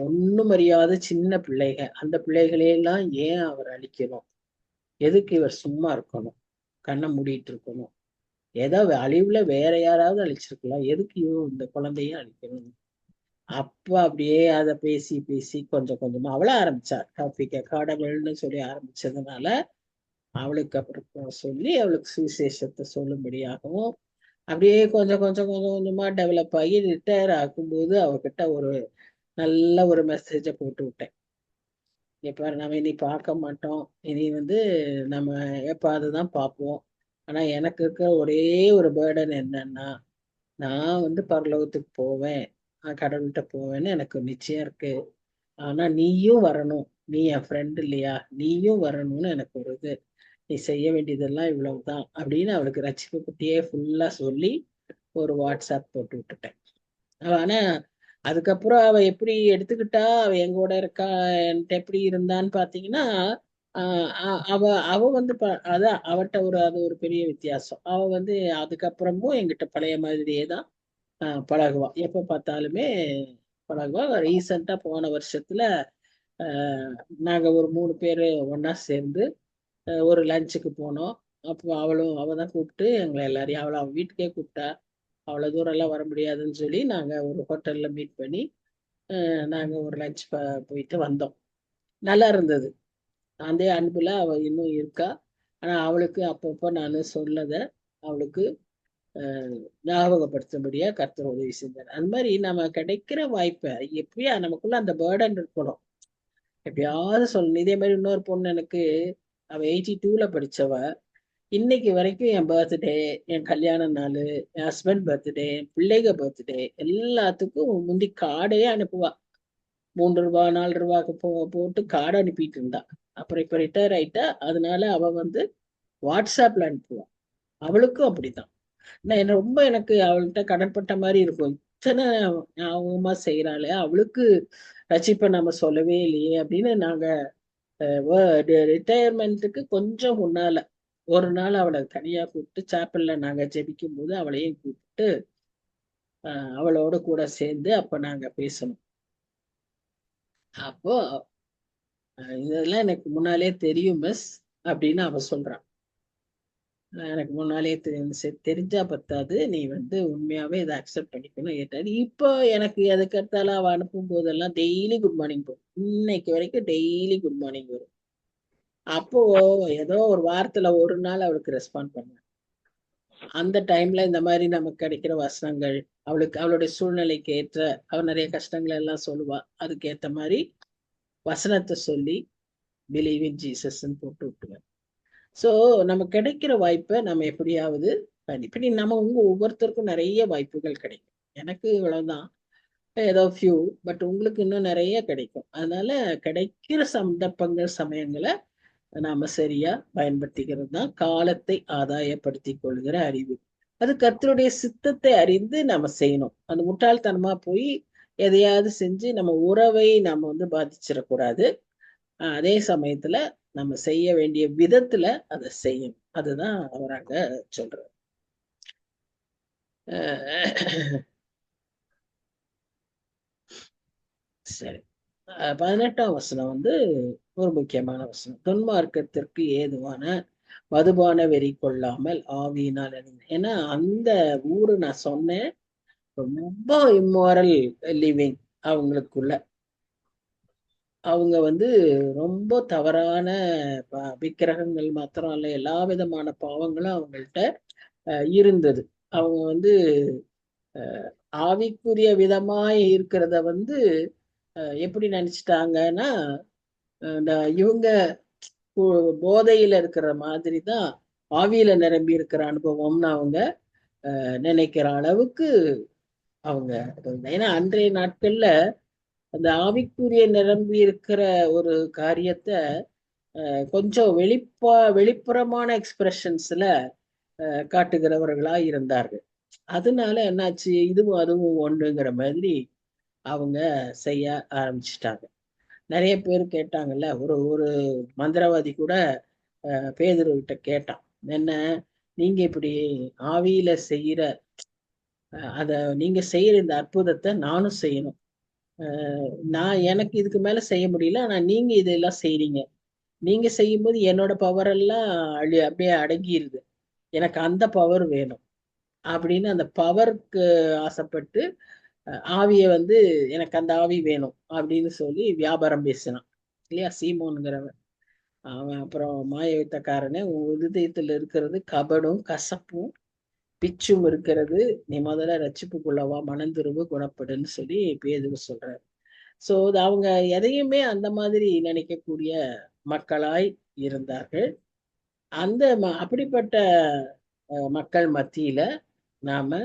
ஒண்ணும் அறியாத சின்ன பிள்ளைக, அந்த பிள்ளைகளையெல்லாம் ஏன் அவர் அழிக்கணும்? எதுக்கு இவர் சும்மா இருக்கணும், கண்ணை மூடிட்டு இருக்கணும்? ஏதோ அழிவுல வேற யாராவது அழிச்சிருக்கலாம், எதுக்கு இந்த குழந்தைய அழிக்கணும்? அப்ப அப்படியே அதை பேசி பேசி கொஞ்சம் கொஞ்சமா அவள ஆரம்பிச்சா. டாபிக்க கடவுள்னு சொல்லி ஆரம்பிச்சதுனால அவளுக்கு அப்புறம் சொல்லி அவளுக்கு சுவிசேஷத்தை சொல்லும்படியாகவும் அப்படியே கொஞ்சம் கொஞ்சம் கொஞ்சம் கொஞ்சமா டெவலப் ஆகி ரிட்டையர் ஆகும்போது அவகிட்ட ஒரு நல்ல ஒரு மெசேஜை போட்டு விட்டேன். இப்ப நம்ம இனி பார்க்க மாட்டோம், இனி வந்து நம்ம எப்ப அதுதான் பார்ப்போம். ஆனா எனக்கு இருக்க ஒரே ஒரு பேர்டன் என்னன்னா, நான் வந்து பரலோகத்துக்கு போவேன், கடவுள்கிட்ட போவேன்னு எனக்கு நிச்சயம் இருக்கு. ஆனா நீயும் வரணும், நீ என் ஃப்ரெண்ட் இல்லையா, நீயும் வரணும்னு எனக்கு ஒரு இது, நீ செய்ய வேண்டியதெல்லாம் இவ்வளவுதான் அப்படின்னு அவளுக்கு ரட்சிப்பு பத்தியே ஃபுல்லா சொல்லி ஒரு வாட்ஸ்அப் போட்டு விட்டுட்டேன். ஆனா அதுக்கப்புறம் அவ எப்படி எடுத்துக்கிட்டா, அவ எங்கூட இருக்கா, என்கிட்ட எப்படி இருந்தான்னு பாத்தீங்கன்னா, அவ அவ வந்து அதான் அவட்ட அது ஒரு பெரிய வித்தியாசம். அவ வந்து அதுக்கப்புறமும் எங்கிட்ட பழைய மாதிரியே தான் பழகுவா. எப்ப பார்த்தாலுமே பழகுவா. ரீசெண்டா போன வருஷத்துல ஆஹ் நாங்க ஒரு 3 பேரு ஒண்ணா சேர்ந்து ஒரு லஞ்சுக்கு போனோம். அப்போ அவ தான் கூப்பிட்டு எங்களை எல்லாரையும், அவ வீட்டுக்கே கூப்பிட்டா. அவ்வளவு தூரம் எல்லாம் வர முடியாதுன்னு சொல்லி நாங்க ஒரு ஹோட்டல்ல மீட் பண்ணி நாங்க ஒரு லஞ்ச் போயிட்டு வந்தோம். நல்லா இருந்தது. அதே அன்புல அவ இன்னும் இருக்கா. ஆனா அவளுக்கு அப்பப்போ நான் சொல்லத அவளுக்கு ஞாபகப்படுத்தும்படியா கர்த்தர் உதவி செஞ்சார். அந்த மாதிரி நம்ம கிடைக்கிற வாய்ப்பை எப்படியா நமக்குள்ள அந்த பேர்டன் இருக்கணும். எப்பயாவது சொல்லணும். இதே மாதிரி இன்னொரு பொண்ணு எனக்கு, அவ 82ல படிச்சவ. இன்னைக்கு வரைக்கும் என் பர்த்டே, என் கல்யாண நாள், என் ஹஸ்பண்ட் பர்த்டே, என் பிள்ளைங்க பர்த்டே எல்லாத்துக்கும் முந்தி கார்டே அனுப்புவா. 3 ரூபா 4 ரூபாய்க்கு போட்டு கார்டு அனுப்பிட்டு இருந்தா. அப்புறம் இப்ப ரிட்டையர் ஆயிட்டா. அதனால அவ வந்து வாட்ஸ்அப்ல அனுப்புவா. அவளுக்கும் அப்படித்தான். என்ன ரொம்ப எனக்கு அவள்கிட்ட கடன்பட்ட மாதிரி இருக்கும். இத்தனை ஞாபகமா செய்யறாளே, அவளுக்கு ரட்சிப்பை நம்ம சொல்லவே இல்லையே அப்படின்னு நாங்க ரிட்டையர்மெண்ட்டுக்கு கொஞ்சம் முன்னால ஒரு நாள் அவளை தனியா கூப்பிட்டு சாப்பல்ல நாங்க ஜெபிக்கும் போது அவளையும் கூப்பிட்டு அவளோட கூட சேர்ந்து அப்ப நாங்க பேசணும். அப்போ இதெல்லாம் எனக்கு முன்னாலே தெரியும் மிஸ் அப்படின்னு அவ சொல்றான். எனக்கு முன்னாலே தெரிஞ்சா பத்தாது, நீ வந்து உண்மையாவே இதை அக்செப்ட் பண்ணிக்கணும் கேட்டாரு. இப்போ எனக்கு எதுக்கெடுத்தாலும் அவ அனுப்பும் போதெல்லாம் டெய்லி குட் மார்னிங் போடும். இன்னைக்கு வரைக்கும் டெய்லி குட் மார்னிங் வரும். அப்போ ஏதோ ஒரு வாரத்துல ஒரு நாள் அவளுக்கு ரெஸ்பாண்ட் பண்ணேன். அந்த டைம்ல இந்த மாதிரி நமக்கு கிடைக்கிற வசனங்கள், அவளுடைய சூழ்நிலைக்கு ஏற்ற, அவ நிறைய கஷ்டங்கள் எல்லாம் சொல்லுவா, அதுக்கு ஏத்த மாதிரி வசனத்தை சொல்லி பிலீவ் இன் ஜீசஸ்ன்னு போட்டு விட்டுவேன். ஸோ நம்ம கிடைக்கிற வாய்ப்பை நம்ம எப்படியாவது இப்படி நம்ம ஒவ்வொருத்தருக்கும் நிறைய வாய்ப்புகள் கிடைக்கும். எனக்கு இவ்வளவுதான், ஏதோ ஃபியூ, பட் உங்களுக்கு இன்னும் நிறைய கிடைக்கும். அதனால கிடைக்கிற சந்தர்ப்பங்கள் சமயங்களை நாம சரியா பயன்படுத்திக்கிறது தான் காலத்தை ஆதாயப்படுத்தி கொள்கிற அறிவு. அது கர்த்தருடைய சித்தத்தை அறிந்து நம்ம செய்யணும். அந்த முட்டாள்தனமா போய் எதையாவது செஞ்சு நம்ம உறவை நம்ம வந்து பாதிச்சிடக்கூடாது. அதே சமயத்துல நம்ம செய்ய வேண்டிய விதத்துல அதை செய்யணும். அதுதான் அவர் அங்க சொல்றாரு. சரி, 18ஆம் வசனம் வந்து ஒரு முக்கியமான வசனம். துன்மார்க்கத்திற்கு ஏதுவான மதுபான வெறி கொள்ளாமல் ஆவியினால். ஏன்னா அந்த ஊரு நான் சொன்னேன், ரொம்ப இம்மாரல் லிவிங் அவங்களுக்குள்ள. அவங்க வந்து ரொம்ப தவறான விக்கிரகங்கள் மாத்திரம் அல்ல, எல்லா விதமான பாவங்களும் அவங்கள்ட்ட இருந்தது. அவங்க வந்து ஆவிக்குரிய விதமாய் இருக்கிறத வந்து எப்படி நினைச்சிட்டாங்கன்னா, இவங்க போதையில இருக்கிற மாதிரி தான் ஆவியில நிரம்பி இருக்கிற அனுபவம்னு அவங்க நினைக்கிற அளவுக்கு அவங்க. ஏன்னா அன்றைய நாட்கள்ல அந்த ஆவிக்குரிய நிரம்பி இருக்கிற ஒரு காரியத்தை கொஞ்சம் வெளிப்புறமான எக்ஸ்பிரஷன்ஸ்ல காட்டுகிறவர்களா இருந்தார்கள். அதனால என்னாச்சு, இதுவும் அதுவும் ஒண்ணுங்கிற மாதிரி அவங்க செய்ய ஆரம்பிச்சிட்டாங்க. நிறைய பேர் கேட்டாங்கல்ல, ஒரு ஒரு மந்திரவாதி கூட பேதுருவிட்ட கேட்டான், என்ன நீங்க இப்படி ஆவியில செய்யற அத நீங்க செய்யற இந்த அற்புதத்தை நானும் செய்யணும். நான் எனக்கு இதுக்கு மேல செய்ய முடியல, ஆனா நீங்க இதெல்லாம் செய்றீங்க. நீங்க செய்யும்போது என்னோட பவர் எல்லாம் அப்படியே அடங்கிருது. எனக்கு அந்த பவர் வேணும் அப்படின்னு அந்த பவருக்கு ஆசைப்பட்டு ஆவிய வந்து எனக்கு அந்த ஆவி வேணும் அப்படின்னு சொல்லி வியாபாரம் பேசினான் இல்லையா, சீமோனுங்கிறவன். அவன் அப்புறம் மாய வித்தக்காரனே, உன் இருதயத்துல இருக்கிறது கபடும் கசப்பும் பிச்சும் இருக்கிறது, நீ முதல்ல ரட்சிப்புக்குள்ளவா, மனந்திருவு, குணப்படுன்னு சொல்லி பேதுரு சொல்றாரு. சோ அவங்க எதையுமே அந்த மாதிரி நினைக்கக்கூடிய மக்களாய் இருந்தார்கள். அந்த அப்படிப்பட்ட மக்கள் மத்தியில நாம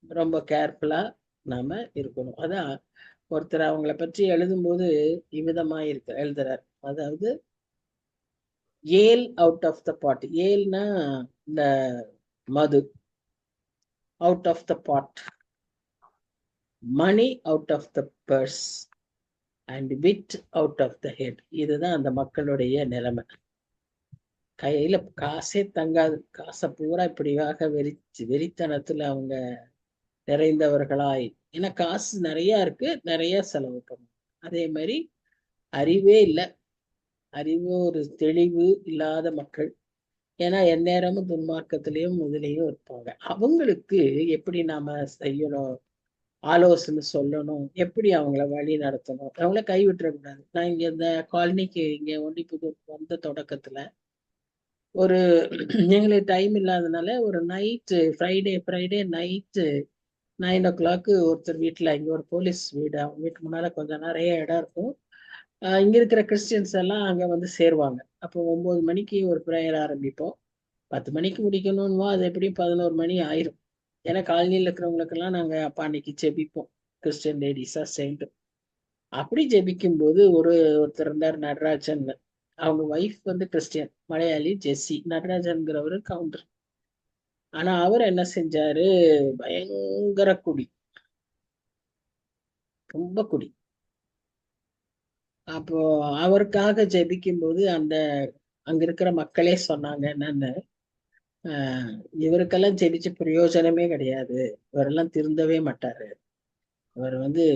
ரொம்ப கேர்ஃபுல்லா நாம இருக்கணும். அதான் ஒருத்தர் அவங்கள பற்றி எழுதும்போது இவ்விதமா எழுதுறார். அதாவது ஏல் அவுட் ஆஃப் த பாட். ஏல்னா இந்த மது, out of the pot, money out of the purse and wit out of the head. இதுதான் அந்த மக்களுடைய நிலைமை. கையில காசே தங்காது. காசை பூரா இப்படியாக வெறித்தனத்துல அவங்க நிறைந்தவர்களாய். ஏன்னா காசு நிறைய இருக்கு, நிறைய செலவு பண்ணும். அதே மாதிரி அறிவே இல்லை, அறிவு ஒரு தெளிவு இல்லாத மக்கள். ஏன்னா எந்நேரமும் துன்மார்க்கத்திலையும் இதுலையும் இருப்பாங்க. அவங்களுக்கு எப்படி நாம செய்யணும், ஆலோசனை சொல்லணும், எப்படி அவங்கள வழி நடத்தணும், அவங்கள கைவிட்டுறக்கூடாது. நான் இங்க இந்த காலனிக்கு இங்க ஒண்டிப்புதூர் வந்த தொடக்கத்துல ஒரு எங்களுக்கு டைம் இல்லாதனால ஒரு நைட்டு ஃப்ரைடே நைட்டு 9 o'clock ஒருத்தர் வீட்டுல, இங்க ஒரு போலீஸ் வீடு, அவங்க வீட்டு முன்னால கொஞ்சம் நிறைய இடம் இருக்கும். இங்க இருக்கிற கிறிஸ்டியன்ஸ் எல்லாம் அங்க வந்து சேருவாங்க. அப்போ 9 மணிக்கு ஒரு ப்ரேயர் ஆரம்பிப்போம். 10 மணிக்கு முடிக்கணும்னு அது எப்படியும் 11 மணி ஆயிரும். ஏன்னா காலனியில் இருக்கிறவங்களுக்கெல்லாம் நாங்க அப்ப அன்னைக்கு ஜெபிப்போம், கிறிஸ்டியன் லேடிஸா சேர்ந்து. அப்படி ஜெபிக்கும் போது ஒருத்தர் இருந்தார், நடராஜன். அவங்க ஒய்ஃப் வந்து கிறிஸ்டியன், மலையாளி, ஜெஸ்ஸி. நடராஜன்கிறவரு கவுண்டர். ஆனா அவர் என்ன செஞ்சாரு, பயங்கர குடி, ரொம்ப குடி. அப்போ அவருக்காக ஜெபிக்கும் போது அங்க இருக்கிற மக்களே சொன்னாங்க என்னன்னு, இவருக்கெல்லாம் ஜெபிச்ச பிரயோஜனமே கிடையாது, இவரெல்லாம் திருந்தவே மாட்டாரு, இவர் வந்து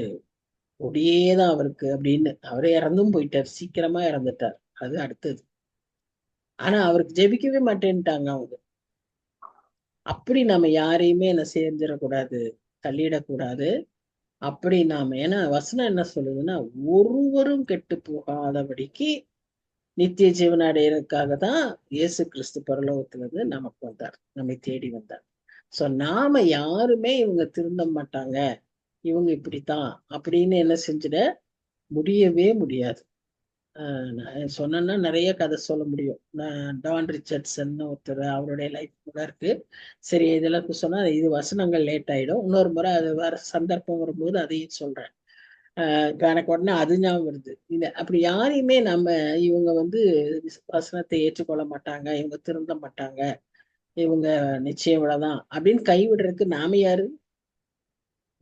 குடியேதான் அவருக்கு அப்படின்னு. அவரே இறந்தும் போயிட்டார், சீக்கிரமா இறந்துட்டார், அது அடுத்தது. ஆனா அவருக்கு ஜெபிக்கவே மாட்டேன்ட்டாங்க அவங்க. அப்படி நம்ம யாரையுமே என்ன செஞ்சிடக்கூடாது, தள்ளிடக்கூடாது. அப்படி நாம, ஏன்னா வசனம் என்ன சொல்லுதுன்னா, ஒருவரும் கெட்டு போகாதபடிக்கு நித்திய ஜீவன் அடையறதுக்காக தான் இயேசு கிறிஸ்து பரலோகத்திலிருந்து நமக்கு வந்தார், நம்மை தேடி வந்தார். சோ நாம யாருமே இவங்க திருந்த மாட்டாங்க, இவங்க இப்படித்தான் அப்படின்னு என்ன செஞ்சிட முடியவே முடியாது. நான் சொன்னேன்னா நிறைய கதை சொல்ல முடியும். டான் ரிச்சர்ட்சன் ஒருத்தர், அவருடைய லைஃப் கூட இருக்கு. சரி, இதெல்லாம் சொன்னா இது வசனங்கள் லேட் ஆயிடும். இன்னொரு முறை அது வர சந்தர்ப்பம் வரும்போது அதையும் சொல்றேன். எனக்கு உடனே அது ஞாபகம் வருது. அப்படி யாரையுமே நம்ம இவங்க வந்து வசனத்தை ஏற்றுக்கொள்ள மாட்டாங்க, இவங்க திருந்த மாட்டாங்க, இவங்க நிச்சயம் இவ்வளவுதான் அப்படின்னு கைவிடுறதுக்கு நாம யாரு?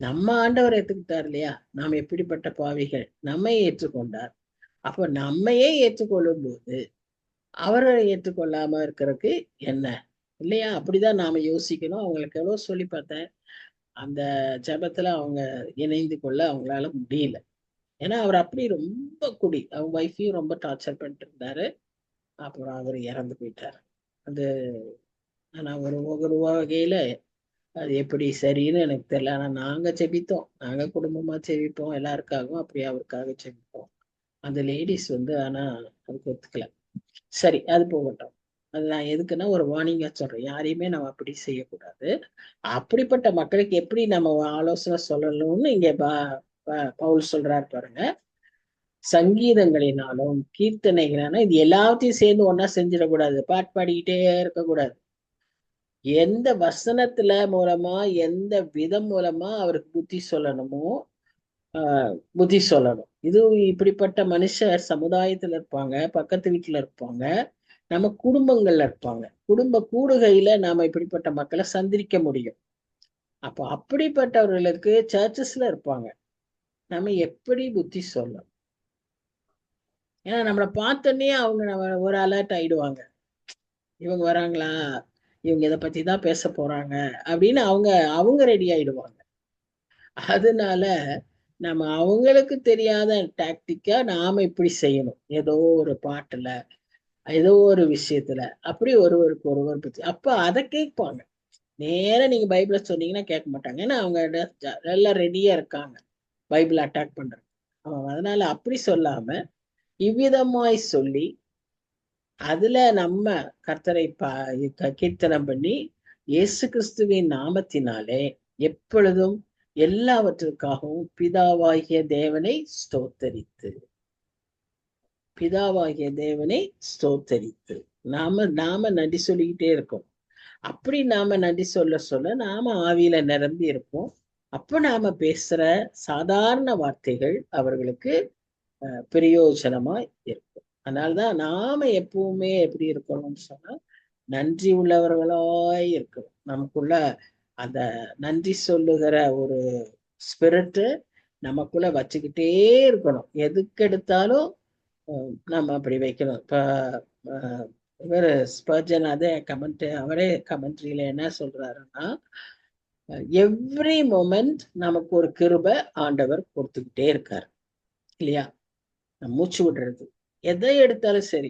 நம்ம ஆண்டவர் ஏற்றுக்கிட்டார் இல்லையா? நாம் எப்படிப்பட்ட பாவிகள், நம்மை ஏற்றுக்கொண்டார். அப்ப நம்மையே ஏற்றுக்கொள்ளும் போது அவரை ஏற்றுக்கொள்ளாம இருக்கிறதுக்கு என்ன, இல்லையா? அப்படிதான் நாம யோசிக்கணும். அவங்களுக்கு எவ்வளவு சொல்லி பார்த்தேன், அந்த ஜபத்துல அவங்க இணைந்து கொள்ள அவங்களால முடியல. ஏன்னா அவர் அப்படி ரொம்ப குடி, அவங்க ஒய்ஃபையும் ரொம்ப டார்ச்சர் பண்ணிட்டு இருந்தாரு. அப்புறம் அவர் இறந்து போயிட்டாரு. அது ஆனா ஒரு வகையில அது எப்படி சரின்னு எனக்கு தெரியல. ஆனா நாங்க ஜெபித்தோம், நாங்க குடும்பமா ஜெபிப்போம், எல்லாருக்காகவும் அப்படி அவருக்காக ஜெபிப்போம். அந்த லேடிஸ் வந்து ஆனா அதுக்கு ஒத்துக்கல. சரி, அது போகட்டும். அது நான் எதுக்குன்னா ஒரு வார்னிங்கா சொல்றேன், யாரையுமே நம்ம அப்படி செய்யக்கூடாது. அப்படிப்பட்ட மக்களுக்கு எப்படி நம்ம ஆலோசனை சொல்லணும்னு இங்க பவுல் சொல்றாரு பாருங்க. சங்கீதங்களினாலும் கீர்த்தனைகளான இது எல்லாத்தையும் சேர்ந்து ஒன்னா செஞ்சிடக்கூடாது, பாட்டு பாடிக்கிட்டே இருக்கக்கூடாது. எந்த வசனத்துல மூலமா, எந்த விதம் மூலமா அவருக்கு புத்தி சொல்லணுமோ புத்தி சொல்லணும். இது இப்படிப்பட்ட மனுஷர் சமுதாயத்துல இருப்பாங்க, பக்கத்து வீட்டுல இருப்பாங்க, நம்ம குடும்பங்கள்ல இருப்பாங்க. குடும்ப கூடுகையில நாம இப்படிப்பட்ட மக்களை சந்திக்க முடியும். அப்போ அப்படிப்பட்டவர்களுக்கு சர்ச்சஸ்ல இருப்பாங்க, நம்ம எப்படி புத்தி சொல்லணும்? ஏன்னா நம்மளை பார்த்தோன்னே அவங்க நம்ம ஒரு அலர்ட் ஆயிடுவாங்க, இவங்க வராங்களா, இவங்க இதை பத்தி தான் பேச போறாங்க அப்படின்னு அவங்க ரெடி ஆயிடுவாங்க. அதனால நம்ம அவங்களுக்கு தெரியாத டாக்டிக்கா நாம இப்படி செய்யணும். ஏதோ ஒரு பாட்டுல, ஏதோ ஒரு விஷயத்துல அப்படி ஒருவருக்கு ஒருவர் பத்தி, அப்ப அதை கேட்பாங்க. நேரம் நீங்க பைபிள சொன்னீங்கன்னா கேட்க மாட்டாங்க, ஏன்னா அவங்க எல்லாம் ரெடியா இருக்காங்க பைபிள் அட்டாக் பண்றது. அதனால அப்படி சொல்லாம இவ்விதமாய் சொல்லி அதுல நம்ம கர்த்தரை கீர்த்தனம் பண்ணி இயேசு கிறிஸ்துவின் நாமத்தினாலே எப்பொழுதும் எல்லாவற்றிற்காகவும் பிதாவாகிய தேவனை ஸ்தோத்தரித்து நாம நன்றி சொல்லிக்கிட்டே இருக்கோம். அப்படி நாம நன்றி சொல்ல சொல்ல நாம ஆவியில நிரம்பி இருப்போம். அப்ப நாம பேசுற சாதாரண வார்த்தைகள் அவர்களுக்கு பிரயோஜனமா இருக்கும். அதனால்தான் நாம எப்பவுமே எப்படி இருக்கணும்னு சொன்னா நன்றி உள்ளவர்களாய் இருக்கணும். நமக்குள்ள அந்த நன்றி சொல்லுகிற ஒரு ஸ்பிரிட் நமக்குள்ள வச்சுக்கிட்டே இருக்கணும். எதுக்கு எடுத்தாலும் நம்ம அப்படி வைக்கணும். இப்ப இவர் ஸ்பர்ஜன் அதே அவரே கமெண்ட்ரியில என்ன சொல்றாருன்னா, எவ்ரி மொமெண்ட் நமக்கு ஒரு கிருபை ஆண்டவர் கொடுத்துக்கிட்டே இருக்காரு இல்லையா? மூச்சு விடுறது எதை எடுத்தாலும் சரி,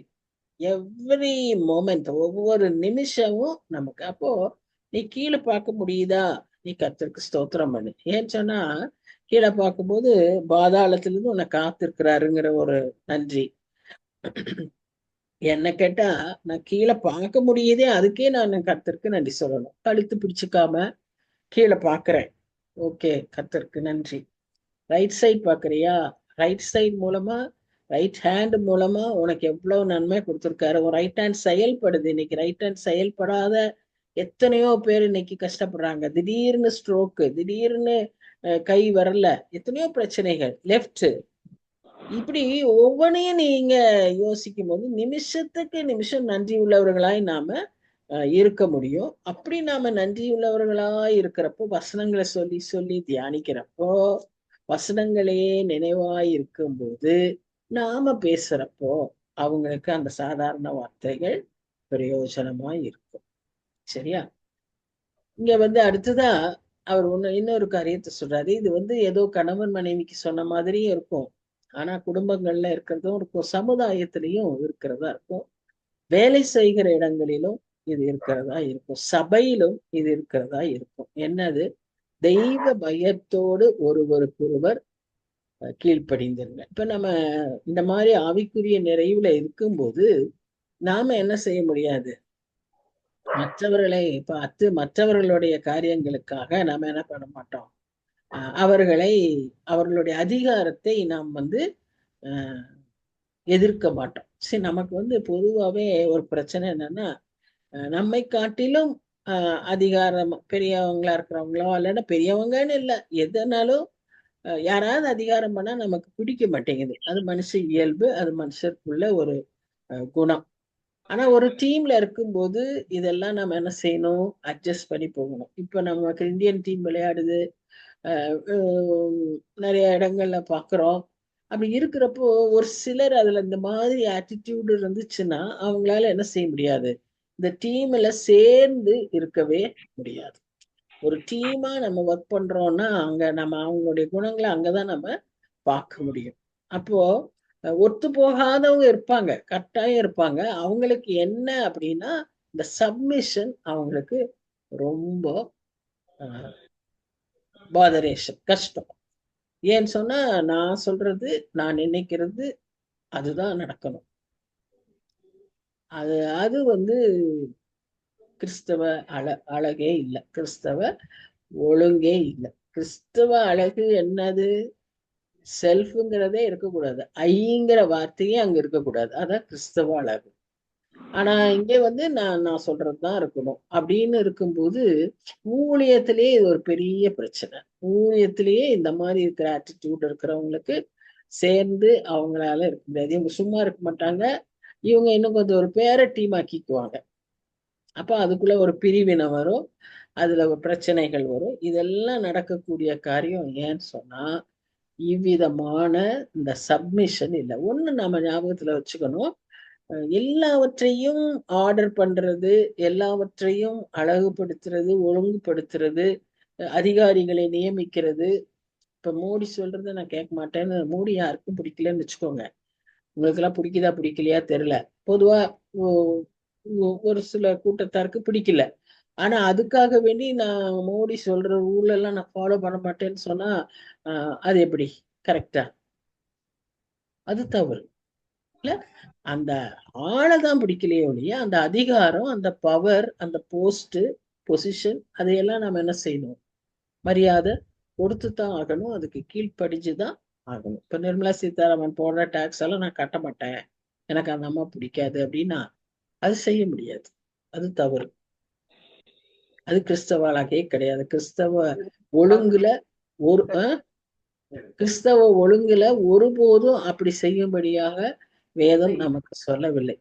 எவ்ரி மொமெண்ட் ஒவ்வொரு நிமிஷமும் நமக்கு. அப்போ நீ கீழே பார்க்க முடியுதா, நீ கர்த்தருக்கு ஸ்தோத்திரம் பண்ணு. ஏன்னு சொன்னா கீழே பார்க்கும்போது பாதாளத்திலிருந்து உன்னை காத்திருக்கிறாருங்கிற ஒரு நன்றி. என்ன கேட்டா நான் கீழே பார்க்க முடியுதே, அதுக்கே நான் கர்த்தருக்கு நன்றி சொல்லணும். கழுத்து பிடிச்சுக்காம கீழே பார்க்கிறேன், ஓகே கர்த்தருக்கு நன்றி. ரைட் சைட் பார்க்கறியா, ரைட் சைட் மூலமா ரைட் ஹேண்ட் மூலமா உனக்கு எவ்வளவு நன்மை கொடுத்துருக்காரு. உன் ரைட் ஹேண்ட் செயல்படுது. இன்னைக்கு ரைட் ஹேண்ட் செயல்படாத எத்தனையோ பேர் இன்னைக்கு கஷ்டப்படுறாங்க. திடீர்னு ஸ்ட்ரோக்கு, திடீர்னு கை வரல, எத்தனையோ பிரச்சனைகள். லெஃப்ட், இப்படி ஒவ்வொன்றையும் நீங்க யோசிக்கும் போது நிமிஷத்துக்கு நிமிஷம் நன்றி உள்ளவர்களாய் நாம இருக்க முடியும். அப்படி நாம நன்றி உள்ளவர்களாய் இருக்கிறப்போ, வசனங்களை சொல்லி சொல்லி தியானிக்கிறப்போ, வசனங்களே நினைவாய் இருக்கும்போது நாம பேசுறப்போ அவங்களுக்கு அந்த சாதாரண வார்த்தைகள் பிரயோஜனமாய் இருக்கும். சரியா? இங்க அடுத்ததா அவர் இன்னொரு காரியத்தை சொல்றாரு. இது ஏதோ கணவன் மனைவிக்கு சொன்ன மாதிரியும் இருக்கும், ஆனா குடும்பங்கள்ல இருக்கிறதும் இருக்கும், சமுதாயத்திலையும் இருக்கிறதா இருக்கும், வேலை செய்கிற இடங்களிலும் இது இருக்கிறதா இருக்கும், சபையிலும் இது இருக்கிறதா இருக்கும். என்னது? தெய்வ பயத்தோடு ஒருவருக்கொருவர் கீழ்ப்படிந்திருங்க. இப்ப நம்ம இந்த மாதிரி ஆவிக்குரிய நிறைவுல இருக்கும்போது நாம என்ன செய்ய முடியாது? மற்றவர்களை பார்த்து மற்றவர்களுடைய காரியங்களுக்காக நாம என்ன பண்ண மாட்டோம், அவர்களுடைய அதிகாரத்தை நாம் எதிர்க்க மாட்டோம். சரி, நமக்கு பொதுவாகவே ஒரு பிரச்சனை என்னன்னா, நம்மை காட்டிலும் அதிகாரம் பெரியவங்களா இருக்கிறவங்களோ, இல்லைன்னா பெரியவங்கன்னு இல்லை, எதனாலும் யாராவது அதிகாரம் பண்ணா நமக்கு பிடிக்க மாட்டேங்குது. அது மனுஷ இயல்பு, அது மனுஷருக்குள்ள ஒரு குணம். ஆனா ஒரு டீம்ல இருக்கும்போது இதெல்லாம் நம்ம என்ன செய்யணும்? அட்ஜஸ்ட் பண்ணி போகணும். இப்ப நமக்கு இந்தியன் டீம் விளையாடுது, நிறைய இடங்கள்ல பாக்குறோம். அப்படி இருக்கிறப்போ ஒரு சிலர் அதுல இந்த மாதிரி ஆட்டிடியூடு இருந்துச்சுன்னா அவங்களால என்ன செய்ய முடியாது? இந்த டீம்ல சேர்ந்து இருக்கவே முடியாது. ஒரு டீமா நம்ம ஒர்க் பண்றோம்னா அங்க நம்ம அவங்களுடைய குணங்களை அங்கதான் நம்ம பார்க்க முடியும். அப்போ ஒத்து போகாதவங்க இருப்பாங்க, கட்டாயம் இருப்பாங்க. அவங்களுக்கு என்ன அப்படின்னா இந்த சப்மிஷன் அவங்களுக்கு ரொம்ப பாதரேஷன், கஷ்டம். ஏன்னு சொன்னா நான் சொல்றது, நான் நினைக்கிறது அதுதான் நடக்கணும். அது கிறிஸ்தவ அழகே இல்லை, கிறிஸ்தவ ஒழுங்கே இல்லை. கிறிஸ்தவ அழகு என்னது? செல்ஃப்ங்கிறதே இருக்கக்கூடாது, ஐங்கிற வார்த்தையே அங்க இருக்கக்கூடாது. அதான் கிறிஸ்தவ அழகு. ஆனா இங்க நான் சொல்றதுதான் இருக்கணும் அப்படின்னு இருக்கும்போது ஊழியத்திலேயே இது ஒரு பெரிய பிரச்சனை. ஊழியத்திலேயே இந்த மாதிரி இருக்கிற ஆட்டிடியூட் இருக்கிறவங்களுக்கு சேர்ந்து அவங்களால இருக்க முடியாது. இவங்க சும்மா இருக்க மாட்டாங்க, இவங்க இன்னும் கொஞ்சம் ஒரு பேர டீம் ஆக்கிக்குவாங்க. அப்ப அதுக்குள்ள ஒரு பிரிவினை வரும், அதுல ஒரு பிரச்சனைகள் வரும். இதெல்லாம் நடக்கக்கூடிய காரியம். ஏன்னு சொன்னா இவ்விதமான இந்த சப்மிஷன் இல்லை. ஒண்ணு நம்ம ஞாபகத்துல வச்சுக்கணும், எல்லாவற்றையும் ஆர்டர் பண்றது, எல்லாவற்றையும் அழகுபடுத்துறது, ஒழுங்குபடுத்துறது, அதிகாரிகளை நியமிக்கிறது. இப்ப மோடி சொல்றதை நான் கேட்க மாட்டேன்னு, மோடி யாருக்கும் பிடிக்கலன்னு வச்சுக்கோங்க. உங்களுக்கு எல்லாம் பிடிக்குதா பிடிக்கலையா தெரியல, பொதுவா ஒரு சில கூட்டத்தாருக்கு பிடிக்கல. ஆனா அதுக்காக வேண்டி நான் மோடி சொல்ற ரூல் எல்லாம் நான் ஃபாலோ பண்ண மாட்டேன்னு சொன்னா அது எப்படி கரெக்டா? அது தவறு இல்ல. அந்த ஆளைதான் பிடிக்கலையே ஒழிய அந்த அதிகாரம், அந்த பவர், அந்த போஸ்ட், பொசிஷன், அதையெல்லாம் நம்ம என்ன செய்யணும்? மரியாதை கொடுத்துதான் ஆகணும், அதுக்கு கீழ்ப்படிஞ்சுதான் ஆகணும். இப்ப நிர்மலா சீதாராமன் போடுற டாக்ஸ் எல்லாம் நான் கட்ட மாட்டேன், எனக்கு அந்த அம்மா பிடிக்காது அப்படின்னா அது செய்ய முடியாது. அது தவறு. அது கிறிஸ்தவ அழகே கிடையாது. கிறிஸ்தவ ஒழுங்குல ஒரு கிறிஸ்தவ ஒழுங்குல ஒருபோதும் அப்படி செய்யும்படியாக வேதம் நமக்கு சொல்லவில்லை.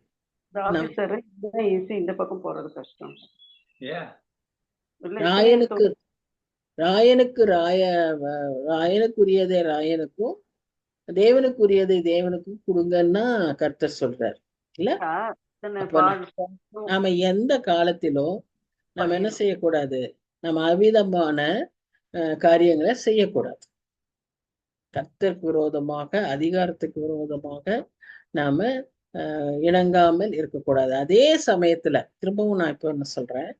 ஆபீசர் இதுதான் ஈஸி, இந்த பக்கம் போறது கஷ்டம். ராயனுக்கு ராயனுக்குரியதை ராயனுக்கும் தேவனுக்குரியதை தேவனுக்கும் கொடுங்கன்னா கர்த்தர் சொல்றார் இல்ல. நாம எந்த காலத்திலும் நாம என்ன செய்யக்கூடாது, நம்ம அவிதமான காரியங்களை செய்யக்கூடாது. கர்த்தருக்கு விரோதமாக, அதிகாரத்துக்கு விரோதமாக நாம இணங்காமல் இருக்கக்கூடாது. அதே சமயத்துல திரும்பவும் நான் இப்ப என்ன சொல்றேன்,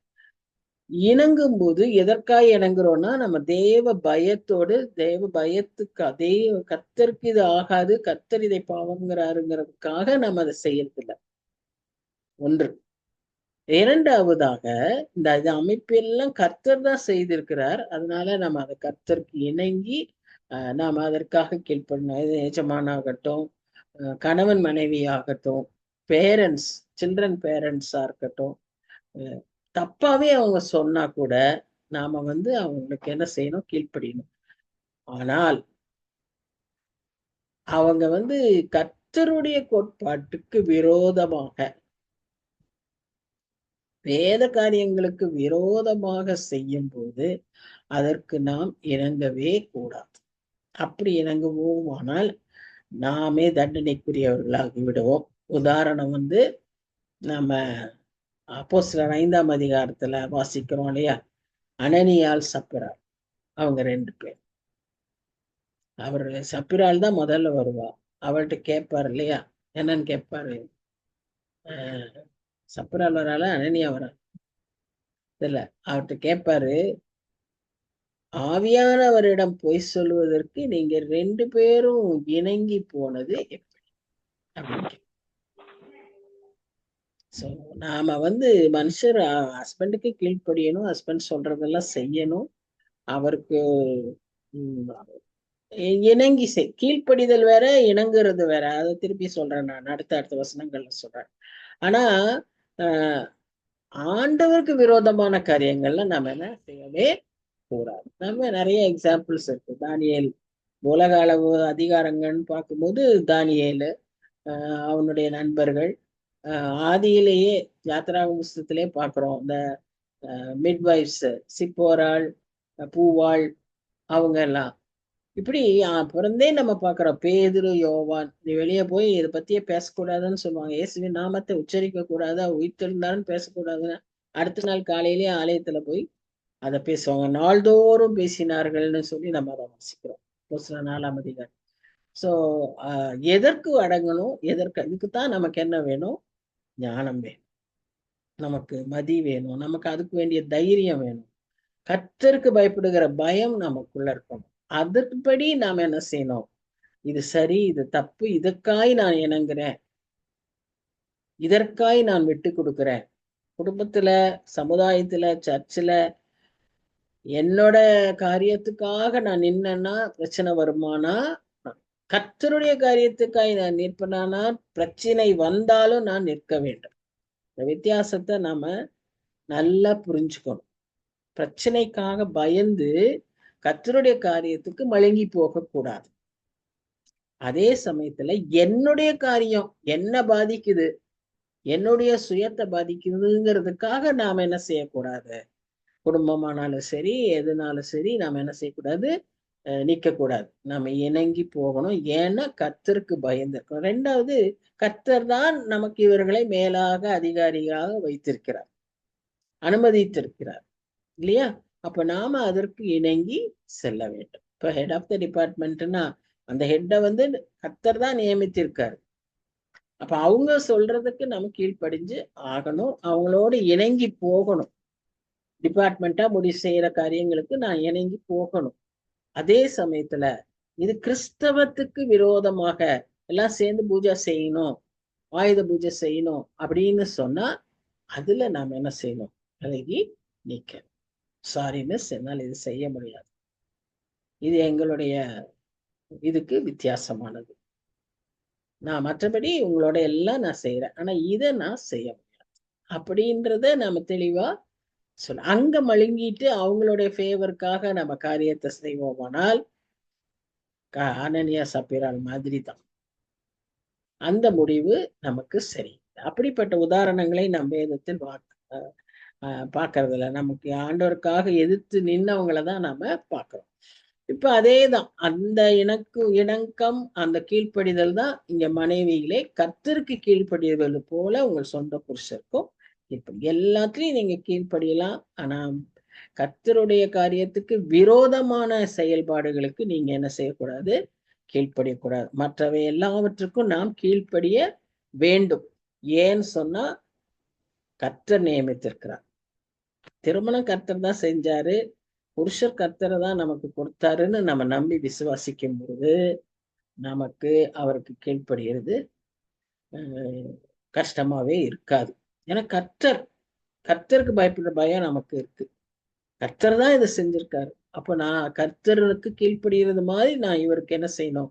இணங்கும் போது எதற்காக இணங்குறோம்னா நம்ம தேவ பயத்தோடு, தேவ பயத்துக்கு கர்த்தருக்கு இது ஆகாது, கர்த்தர் இதை பாவங்கிறாருங்கிறதுக்காக நம்ம அதை செய்யறதில்லை. ஒன்று. இரண்டாவதாக இந்த அமைப்பெல்லாம் கர்த்தர் தான் செய்திருக்கிறார். அதனால நம்ம அதை கர்த்தருக்கு இணங்கி நாம் அதற்காக கீழ்ப்படணும். எஜமானாகட்டும், கணவன் மனைவி ஆகட்டும், பேரண்ட்ஸ், சில்ட்ரன் பேரண்ட்ஸா இருக்கட்டும், தப்பாவே அவங்க சொன்னா கூட நாம அவங்களுக்கு என்ன செய்யணும், கீழ்ப்படியணும். ஆனால் அவங்க கர்த்தருடைய கோட்பாட்டுக்கு விரோதமாக, வேத காரியங்களுக்கு விரோதமாக செய்யும் போது அதற்கு நாம் இணங்கவே கூடாது. அப்படி இணங்குவோமானால் நாமே தண்டனைக்குரியவர்களாகி விடுவோம். உதாரணம் நம்ம அப்போஸ்தலர் 5ஆம் அதிகாரத்துல வாசிக்கிறோம் இல்லையா, அனனியாள் சப்பிராள், அவங்க 2 பேர். அவர் சப்பிராள் தான் முதல்ல வருவா. அவள்கிட்ட கேட்பாரு இல்லையா, என்னன்னு கேட்பாரு, சப்பிராள் வரால அனனியா வர இல்ல, அவர்கிட்ட கேட்பாரு, ஆவியானவரிடம் பொய் சொல்வதற்கு நீங்க 2 பேரும் இணங்கி போனது எப்படி அப்படின்னு. நாம மனுஷர் ஹஸ்பண்டுக்கு கீழ்ப்படியணும், ஹஸ்பண்ட் சொல்றதெல்லாம் செய்யணும், அவருக்கு இணங்கி கீழ்ப்படிதல் வேற, இணங்குறது வேற. அதை திருப்பி சொல்றேன், நான் அடுத்த வசனங்கள்ல சொல்றேன். ஆனா ஆண்டவருக்கு விரோதமான காரியங்கள்ல நம்ம என்ன செய்யவே கூடாது. நம்ம நிறைய எக்ஸாம்பிள்ஸ் இருக்கு. தானியேல் உலக அளவு அதிகாரங்கள்னு பார்க்கும்போது தானியேல், அவனுடைய நண்பர்கள், ஆதியிலேயே யாத்ரா புஸ்தகத்திலே பார்க்கிறோம், இந்த மிட்வைஃப்ஸ் சிப்போராள், பூவாள், அவங்க எல்லாம் இப்படி பிறந்தே நம்ம பார்க்கிறோம். பேதுரு, யோவான், நீ வெளியே போய் இதை பத்தியே பேசக்கூடாதுன்னு சொல்லுவாங்க. இயேசுவின் நாமத்தை உச்சரிக்க கூடாது, உயிர்த்தெழுந்தாலும் பேசக்கூடாதுன்னு அடுத்த நாள் காலையிலேயே ஆலயத்துல போய் அதை பேசுவாங்க. நாள்தோறும் பேசினார்கள்னு சொல்லி நம்ம அதை வாசிக்கிறோம் 4ஆம் அதிகாரம். ஸோ எதற்கு அடங்கணும், இதுக்குத்தான் நமக்கு என்ன வேணும், ஞானம் வேணும், நமக்கு மதி வேணும், நமக்கு அதுக்கு வேண்டிய தைரியம் வேணும், கர்த்தருக்கு பயப்படுகிற பயம் நமக்குள்ள இருக்கணும். அதன்படி நாம என்ன செய்யணும், இது சரி, இது தப்பு, இதற்காய் நான் இணங்குறேன், இதற்காய் நான் விட்டு கொடுக்குறேன். குடும்பத்துல, சமுதாயத்துல, சர்ச்சில் என்னோட காரியத்துக்காக நான் நின்னா பிரச்சனை வருமானா, கர்த்தருடைய காரியத்துக்காக நான் நிற்பனானா பிரச்சனை வந்தாலும் நான் நிற்க வேண்டும். இந்த வித்தியாசத்தை நாம நல்லா புரிஞ்சுக்கணும். பிரச்சனைக்காக பயந்து கர்த்தருடைய காரியத்துக்கு மழுங்கி போக கூடாது. அதே சமயத்துல என்னுடைய காரியம் என்ன பாதிக்குது, என்னுடைய சுயத்தை பாதிக்குதுங்கிறதுக்காக நாம என்ன செய்யக்கூடாது, குடும்பமானாலும் சரி, எதுனாலும் சரி, நாம என்ன செய்யக்கூடாது, நிக்க கூடாது. நம்ம இணங்கி போகணும். ஏன்னா கர்த்தருக்கு பயந்திருக்கணும். 2வது, கர்த்தர் தான் நமக்கு இவர்களை மேலாக அதிகாரியாக வைத்திருக்கிறார், அனுமதித்திருக்கிறார் இல்லையா. அப்ப நாம அதற்கு இணங்கி செல்ல வேண்டும். இப்ப ஹெட் ஆஃப் த டிபார்ட்மெண்ட்னா அந்த ஹெட்டை கர்த்தர் தான் நியமித்திருக்காரு. அப்ப அவங்க சொல்றதுக்கு நம்ம கீழ்ப்படிஞ்சு ஆகணும், அவங்களோட இணங்கி போகணும். டிபார்ட்மெண்டா முடிவு செய்யற காரியங்களுக்கு நான் இணங்கி போகணும். அதே சமயத்துல இது கிறிஸ்தவத்துக்கு விரோதமாக எல்லாம் சேர்ந்து பூஜை செய்யணும், ஆயுத பூஜை செய்யணும் அப்படின்னு சொன்னா அதுல நாம என்ன செய்யணும், விலகி நிக்க. சாரி மிஸ், என்னால் இது செய்ய முடியாது, இது எங்களுடைய இதுக்கு வித்தியாசமானது, நான் மற்றபடி உங்களோட எல்லாம் நான் செய்யறேன், ஆனா இதை நான் செய்ய முடியாது அப்படின்றத நாம தெளிவா சொல்ல அங்க மழுங்கிட்டு அவங்களுடைய ஃபேவருக்காக நம்ம காரியத்தை செய்வோமானால் அனனியா சப்பீரால் மாதிரி தான் அந்த முடிவு நமக்கு சரி. அப்படிப்பட்ட உதாரணங்களை நம்ம வேதத்தில் பார்க்கறதில்ல. நமக்கு ஆண்டவருக்காக எதிர்த்து நின்னவங்களை தான் நாம பார்க்கிறோம். இப்ப அதேதான் அந்த இணக்கம் அந்த கீழ்ப்படிதல் தான் இங்க மனைவியிலே கர்த்தருக்கு கீழ்ப்படிதல் போல உங்கள் சொந்த புருஷருக்கும் இப்படி எல்லாத்துலயும் நீங்க கீழ்ப்படியலாம். ஆனா கர்த்தருடைய காரியத்துக்கு விரோதமான செயல்பாடுகளுக்கு நீங்க என்ன செய்யக்கூடாது, கீழ்ப்படியக்கூடாது. மற்றவை எல்லாவற்றுக்கும் நாம் கீழ்ப்படிய வேண்டும். ஏன்னு சொன்னா கர்த்தர் நியமித்திருக்கிறார். திருமணம் கர்த்தர் தான் செஞ்சாரு, புருஷர் கர்த்தரை தான் நமக்கு கொடுத்தாருன்னு நம்ம நம்பி விசுவாசிக்கும் போது நமக்கு அவருக்கு கீழ்ப்படுகிறது கஷ்டமாவே இருக்காது. ஏன்னா கர்த்தருக்கு பயப்படுற பயம் நமக்கு இருக்கு. கர்த்தர் தான் இதை செஞ்சிருக்காரு. அப்ப நான் கர்த்தருக்கு கீழ்ப்படுகிறது மாதிரி நான் இவருக்கு என்ன செய்யணும்,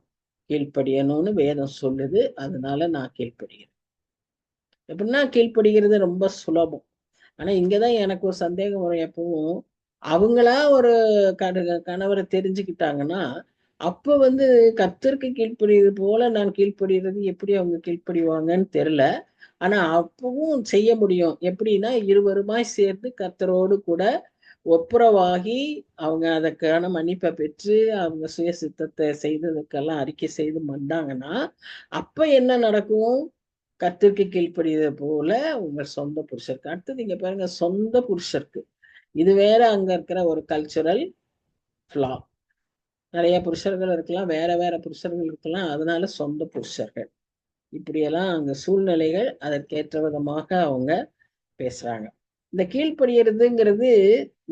கீழ்ப்படியணும்னு வேதம் சொல்லுது. அதனால நான் கீழ்ப்படுகிறேன். எப்படின்னா கீழ்ப்படுகிறது ரொம்ப சுலபம். ஆனா இங்கதான் எனக்கு ஒரு சந்தேகம் வரும். எப்பவும் அவங்களா ஒரு கணவரை தெரிஞ்சுக்கிட்டாங்கன்னா அப்ப கர்த்தருக்கு கீழ்ப்படிகிறது போல நான் கீழ்ப்படுகிறது எப்படி அவங்க கீழ்ப்படிவாங்கன்னு தெரியல. ஆனா அப்பவும் செய்ய முடியும். எப்படின்னா இருவருமாய் சேர்ந்து கர்த்தரோடு கூட ஒப்புரவாகி அவங்க அதற்கான மன்னிப்பை பெற்று அவங்க சுய சித்தத்தை செய்ததுக்கெல்லாம் அறிக்கை செய்து வந்தாங்கன்னா அப்ப என்ன நடக்கும், கர்த்தருக்கு கீழ்ப்படியது போல உங்கள் சொந்த புருஷருக்கு. அடுத்தது இங்க பாருங்க, சொந்த புருஷருக்கு இது வேற அங்க இருக்கிற ஒரு கல்ச்சுரல் ஃபிளா. நிறைய புருஷர்கள் இருக்கலாம், வேற வேற புருஷர்கள் இருக்கலாம். அதனால சொந்த புருஷர்கள் இப்படியெல்லாம் அங்க சூழ்நிலைகள் அதற்கேற்ற விதமாக அவங்க பேசுறாங்க. இந்த கீழ்ப்படியறதுங்கிறது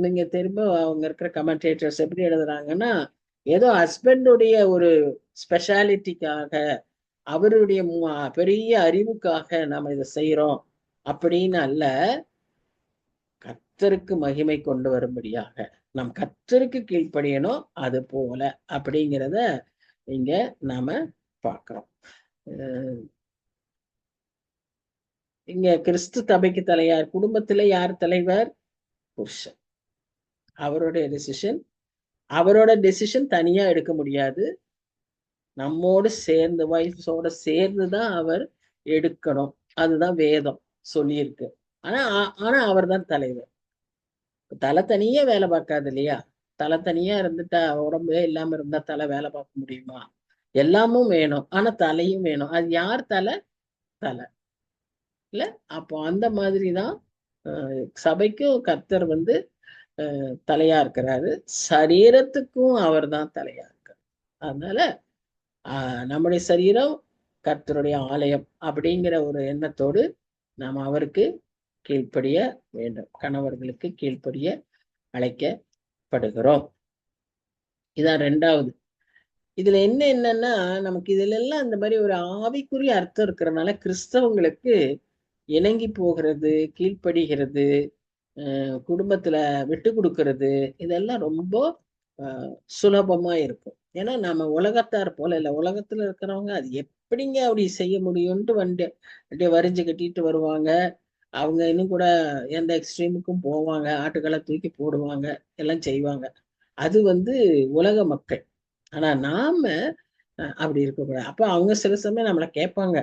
நீங்க திரும்ப அவங்க இருக்கிற கமெண்டேட்டர்ஸ் எப்படி எழுதுறாங்கன்னா, ஏதோ ஹஸ்பண்டுடைய ஒரு ஸ்பெஷாலிட்டிக்காக அவருடைய பெரிய அறிவுக்காக நாம இதை செய்யறோம் அப்படின்னு அல்ல, கர்த்தருக்கு மகிமை கொண்டு வரும்படியாக நம் கர்த்தருக்கு கீழ்ப்படியணும். அது போல அப்படிங்கிறத இங்க நாம பார்க்கிறோம். இங்க கிறிஸ்து சபைக்கு தலையார், குடும்பத்துல யார் தலைவர், புருஷன். அவரோட டெசிஷன் தனியா எடுக்க முடியாது. நம்மோடு சேர்ந்து வைஃப்ஸோட சேர்ந்துதான் அவர் எடுக்கணும். அதுதான் வேதம் சொல்லியிருக்கு. ஆனா அவர் தான் தலைவர். தலை தனியா வேலை பார்க்காது இல்லையா? தலை தனியா இருந்துட்டா, உடம்பே இல்லாம இருந்தா தலை வேலை பார்க்க முடியுமா? எல்லாமும் வேணும், ஆனா தலையும் வேணும். அது யார் தலை இல்ல. அப்போ அந்த மாதிரிதான் சபைக்கும் கர்த்தர் தலையா இருக்கிறாரு, சரீரத்துக்கும் அவர் தான் தலையா இருக்கார். அதனால நம்முடைய சரீரம் கர்த்தருடைய ஆலயம் அப்படிங்கிற ஒரு எண்ணத்தோடு நாம் அவருக்கு கீழ்ப்படிய வேண்டும். கணவர்களுக்கு கீழ்ப்படிய அழைக்கப்படுகிறோம். இதான் 2வது. இதுல என்னன்னா நமக்கு இதுல எல்லாம் இந்த மாதிரி ஒரு ஆவிக்குரிய அர்த்தம் இருக்கிறதுனால கிறிஸ்தவங்களுக்கு இணங்கி போகிறது, கீழ்ப்படுகிறது, குடும்பத்துல விட்டு கொடுக்கறது இதெல்லாம் ரொம்ப சுலபமா இருக்கும். ஏன்னா நம்ம உலகத்தார் போல இல்லை. உலகத்துல இருக்கிறவங்க அது எப்படிங்க அப்படி செய்ய முடியும்ட்டு அப்படியே வரிஞ்சு கட்டிட்டு வருவாங்க. அவங்க இன்னும் கூட எந்த எக்ஸ்ட்ரீமுக்கும் போவாங்க, ஆட்டுக்களை தூக்கி போடுவாங்க, எல்லாம் செய்வாங்க. அது உலக மக்கள். ஆனா நாம அப்படி இருக்கக்கூடாது. அப்ப அவங்க சில சமயம் நம்மளை கேட்பாங்க,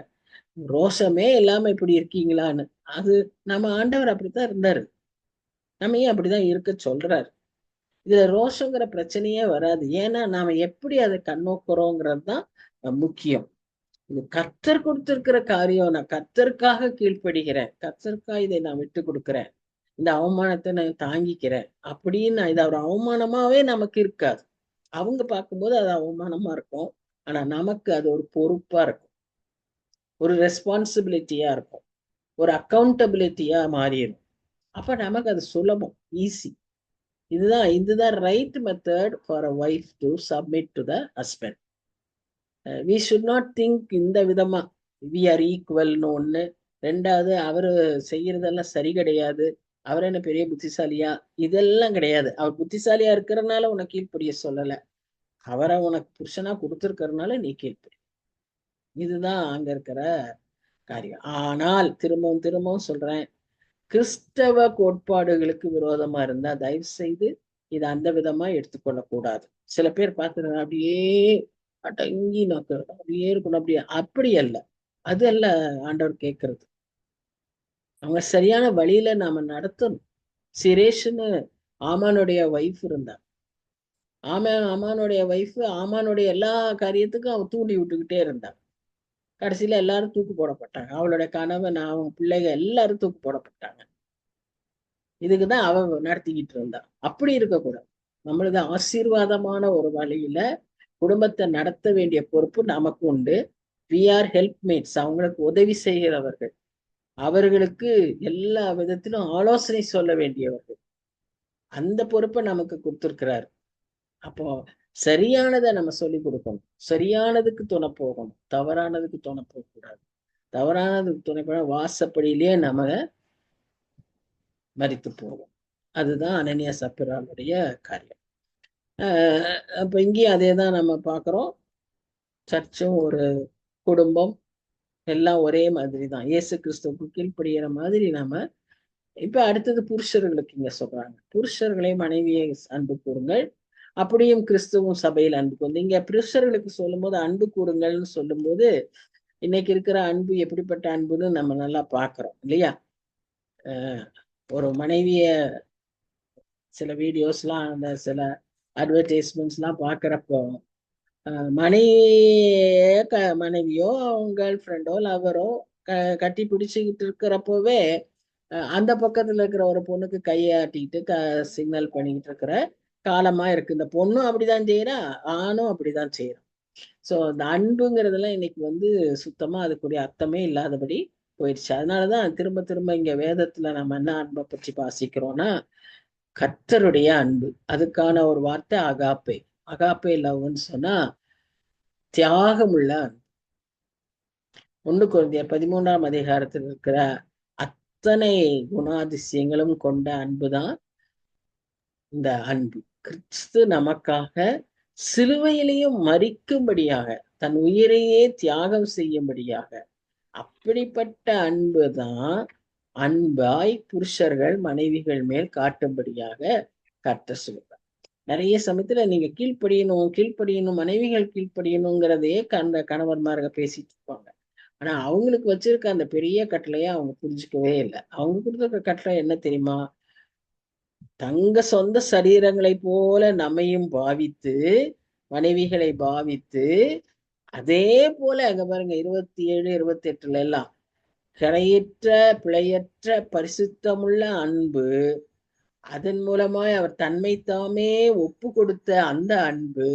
ரோஷமே இல்லாம இப்படி இருக்கீங்களான்னு. அது நம்ம ஆண்டவர் அப்படித்தான் இருந்தாரு, நம்ம ஏன் அப்படிதான் இருக்க சொல்றாரு. இதுல ரோஷங்கிற பிரச்சனையே வராது. ஏன்னா நாம எப்படி அதை கண்ணோக்குறோங்கிறது தான் முக்கியம். இது கர்த்தர் கொடுத்திருக்கிற காரியம். நான் கர்த்தருக்காக கீழ்ப்படுகிறேன், கர்த்தருக்காக இதை நான் விட்டு கொடுக்குறேன், இந்த அவமானத்தை நான் தாங்கிக்கிறேன் அப்படின்னு இது ஒரு அவமானமாவே நமக்கு இருக்காது. அவங்க பார்க்கும்போது அது அவமானமா இருக்கும். ஆனா நமக்கு அது ஒரு பொறுப்பா இருக்கும், ஒரு ரெஸ்பான்சிபிலிட்டியா இருக்கும், ஒரு அக்கௌண்டபிலிட்டியா மாறிடும். அப்ப நமக்கு அது சுலபம், ஈஸி. இதுதான் right method for a wife to submit to the husband. We should not think இந்த விதமா வி ஆர் ஈக்குவல்னு ஒண்ணு. 2வது அவரு செய்யறதெல்லாம் சரி கிடையாது, அவர் என்ன பெரிய புத்திசாலியா, இதெல்லாம் கிடையாது. அவர் புத்திசாலியா இருக்கிறதுனால உனக்கு கீழ்ப்படிய சொல்லல, அவரை உனக்கு புருஷனா கொடுத்துருக்கிறதுனால நீ கீழ்ப்படி. இதுதான் அங்க இருக்கிற காரியம். ஆனால் திரும்பவும் சொல்றேன், கிறிஸ்தவ கோட்பாடுகளுக்கு விரோதமா இருந்தா தயவு செய்து இதை அந்த விதமா எடுத்துக்கொள்ளக்கூடாது. சில பேர் பார்த்துருங்க, அப்படியே அடங்கி நோக்க அப்படியே இருக்கணும், அப்படியே அப்படி அல்ல. அது அல்ல ஆண்டவர் கேட்கறது. அவங்க சரியான வழியில நாம நடத்தணும். சிரேஷ்னு ஆமானுடைய வைஃப் இருந்தா, ஆமானுடைய வைஃப் ஆமானுடைய எல்லா காரியத்துக்கும் அவன் தூண்டி விட்டுக்கிட்டே இருந்தான். கடைசியில எல்லாரும் தூக்கு போடப்பட்டாங்க. அவளுடைய கணவன், அவங்க பிள்ளைங்க எல்லாரும் தூக்கு போடப்பட்டாங்க. இதுக்குதான் அவ நடத்திக்கிட்டு இருந்தா. அப்படி இருக்கக்கூடாது. நம்மளது ஆசீர்வாதமான ஒரு வழியில குடும்பத்தை நடத்த வேண்டிய பொறுப்பு நமக்கு உண்டு. வி ஆர் ஹெல்ப்மேட்ஸ், அவங்களுக்கு உதவி செய்கிறவர்கள், அவர்களுக்கு எல்லா விதத்திலும் ஆலோசனை சொல்ல வேண்டியவர்கள். அந்த பொறுப்பை நமக்கு கொடுத்திருக்கிறார். அப்போ சரியானதை நம்ம சொல்லி கொடுக்கணும், சரியானதுக்கு துணை போகணும், தவறானதுக்கு துணை போகக்கூடாது. தவறானதுக்கு துணை போன வாசப்படியிலேயே நம்ம மரித்து போவோம். அதுதான் அனனியா சப்பிராளுடைய காரியம். அப்ப இங்கேயும் அதே தான் நம்ம பார்க்கிறோம். சர்ச்சும் ஒரு குடும்பம் எல்லாம் ஒரே மாதிரி தான், இயேசு கிறிஸ்துவுக்கு கீழ்ப்படுகிற மாதிரி நாம. இப்ப அடுத்தது புருஷர்களுக்கு இங்க சொல்றாங்க, புருஷர்களை மனைவியை அன்பு கூறுங்கள், அப்படியும் கிறிஸ்துவும் சபையில் அன்பு கூறுங்க. இங்க புருஷர்களுக்கு சொல்லும் போது அன்பு கூறுங்கள்னு சொல்லும் போது இன்னைக்கு இருக்கிற அன்பு எப்படிப்பட்ட அன்புன்னு நம்ம நல்லா பார்க்கிறோம் இல்லையா? ஒரு மனைவிய சில வீடியோஸ்லாம், அந்த சில அட்வர்டைஸ்மெண்ட்ஸ்லாம் பார்க்குறப்போ மனைவியோ கேர்ள் ஃப்ரெண்டோ லவரோ கட்டி பிடிச்சிக்கிட்டு இருக்கிறப்போவே அந்த பக்கத்துல இருக்கிற ஒரு பொண்ணுக்கு கையாட்டிக்கிட்டு சிக்னல் பண்ணிக்கிட்டு இருக்கிற காலமா இருக்கு. இந்த பொண்ணும் அப்படிதான் செய்யறா, ஆணும் அப்படிதான் செய்யறான். ஸோ இந்த அன்புங்கிறதெல்லாம் இன்னைக்கு சுத்தமா அதுக்குரிய அர்த்தமே இல்லாதபடி போயிடுச்சு. அதனாலதான் திரும்ப திரும்ப இங்க வேதத்துல நம்ம என்ன அன்பை பற்றி வாசிக்கிறோம்னா, கர்த்தருடைய அன்பு. அதுக்கான ஒரு வார்த்தை அகாப்பே. அகாப்பே லவ்னு சொன்னா தியாகமுள்ள அன்பு. 1 கொரிந்தியர் 13ஆம் அதிகாரத்தில் இருக்கிற அத்தனை குணாதிசயங்களும் கொண்ட அன்புதான் இந்த அன்பு. கிறிஸ்து நமக்காக சிலுவையிலேயும் மரிக்கும்படியாக, தன் உயிரையே தியாகம் செய்யும்படியாக, அப்படிப்பட்ட அன்புதான் அன்பாய் புருஷர்கள் மனைவிகள் மேல் காட்டும்படியாக கர்த்தர் சொல்றார். நிறைய சமயத்துல நீங்க கீழ்ப்படியணும், மனைவிகள் கீழ்ப்படியணுங்கிறதையே கணவன்மார்கள் பேசிட்டு இருப்பாங்க. ஆனா அவங்களுக்கு வச்சிருக்க அந்த பெரிய கட்டளையை அவங்க புரிஞ்சுக்கவே இல்லை. அவங்க கொடுத்துருக்க கட்டளை என்ன தெரியுமா? தங்க சொந்த சரீரங்களை போல நம்மையும் பாவித்து, மனைவிகளை பாவித்து, அதே போல அங்க பாருங்க 27, 28 எல்லாம் கரையற்ற பிழையற்ற பரிசுத்தமுள்ள அன்பு, அதன் மூலமாய் அவர் தன்மை தாமே ஒப்பு கொடுத்த அந்த அன்பு,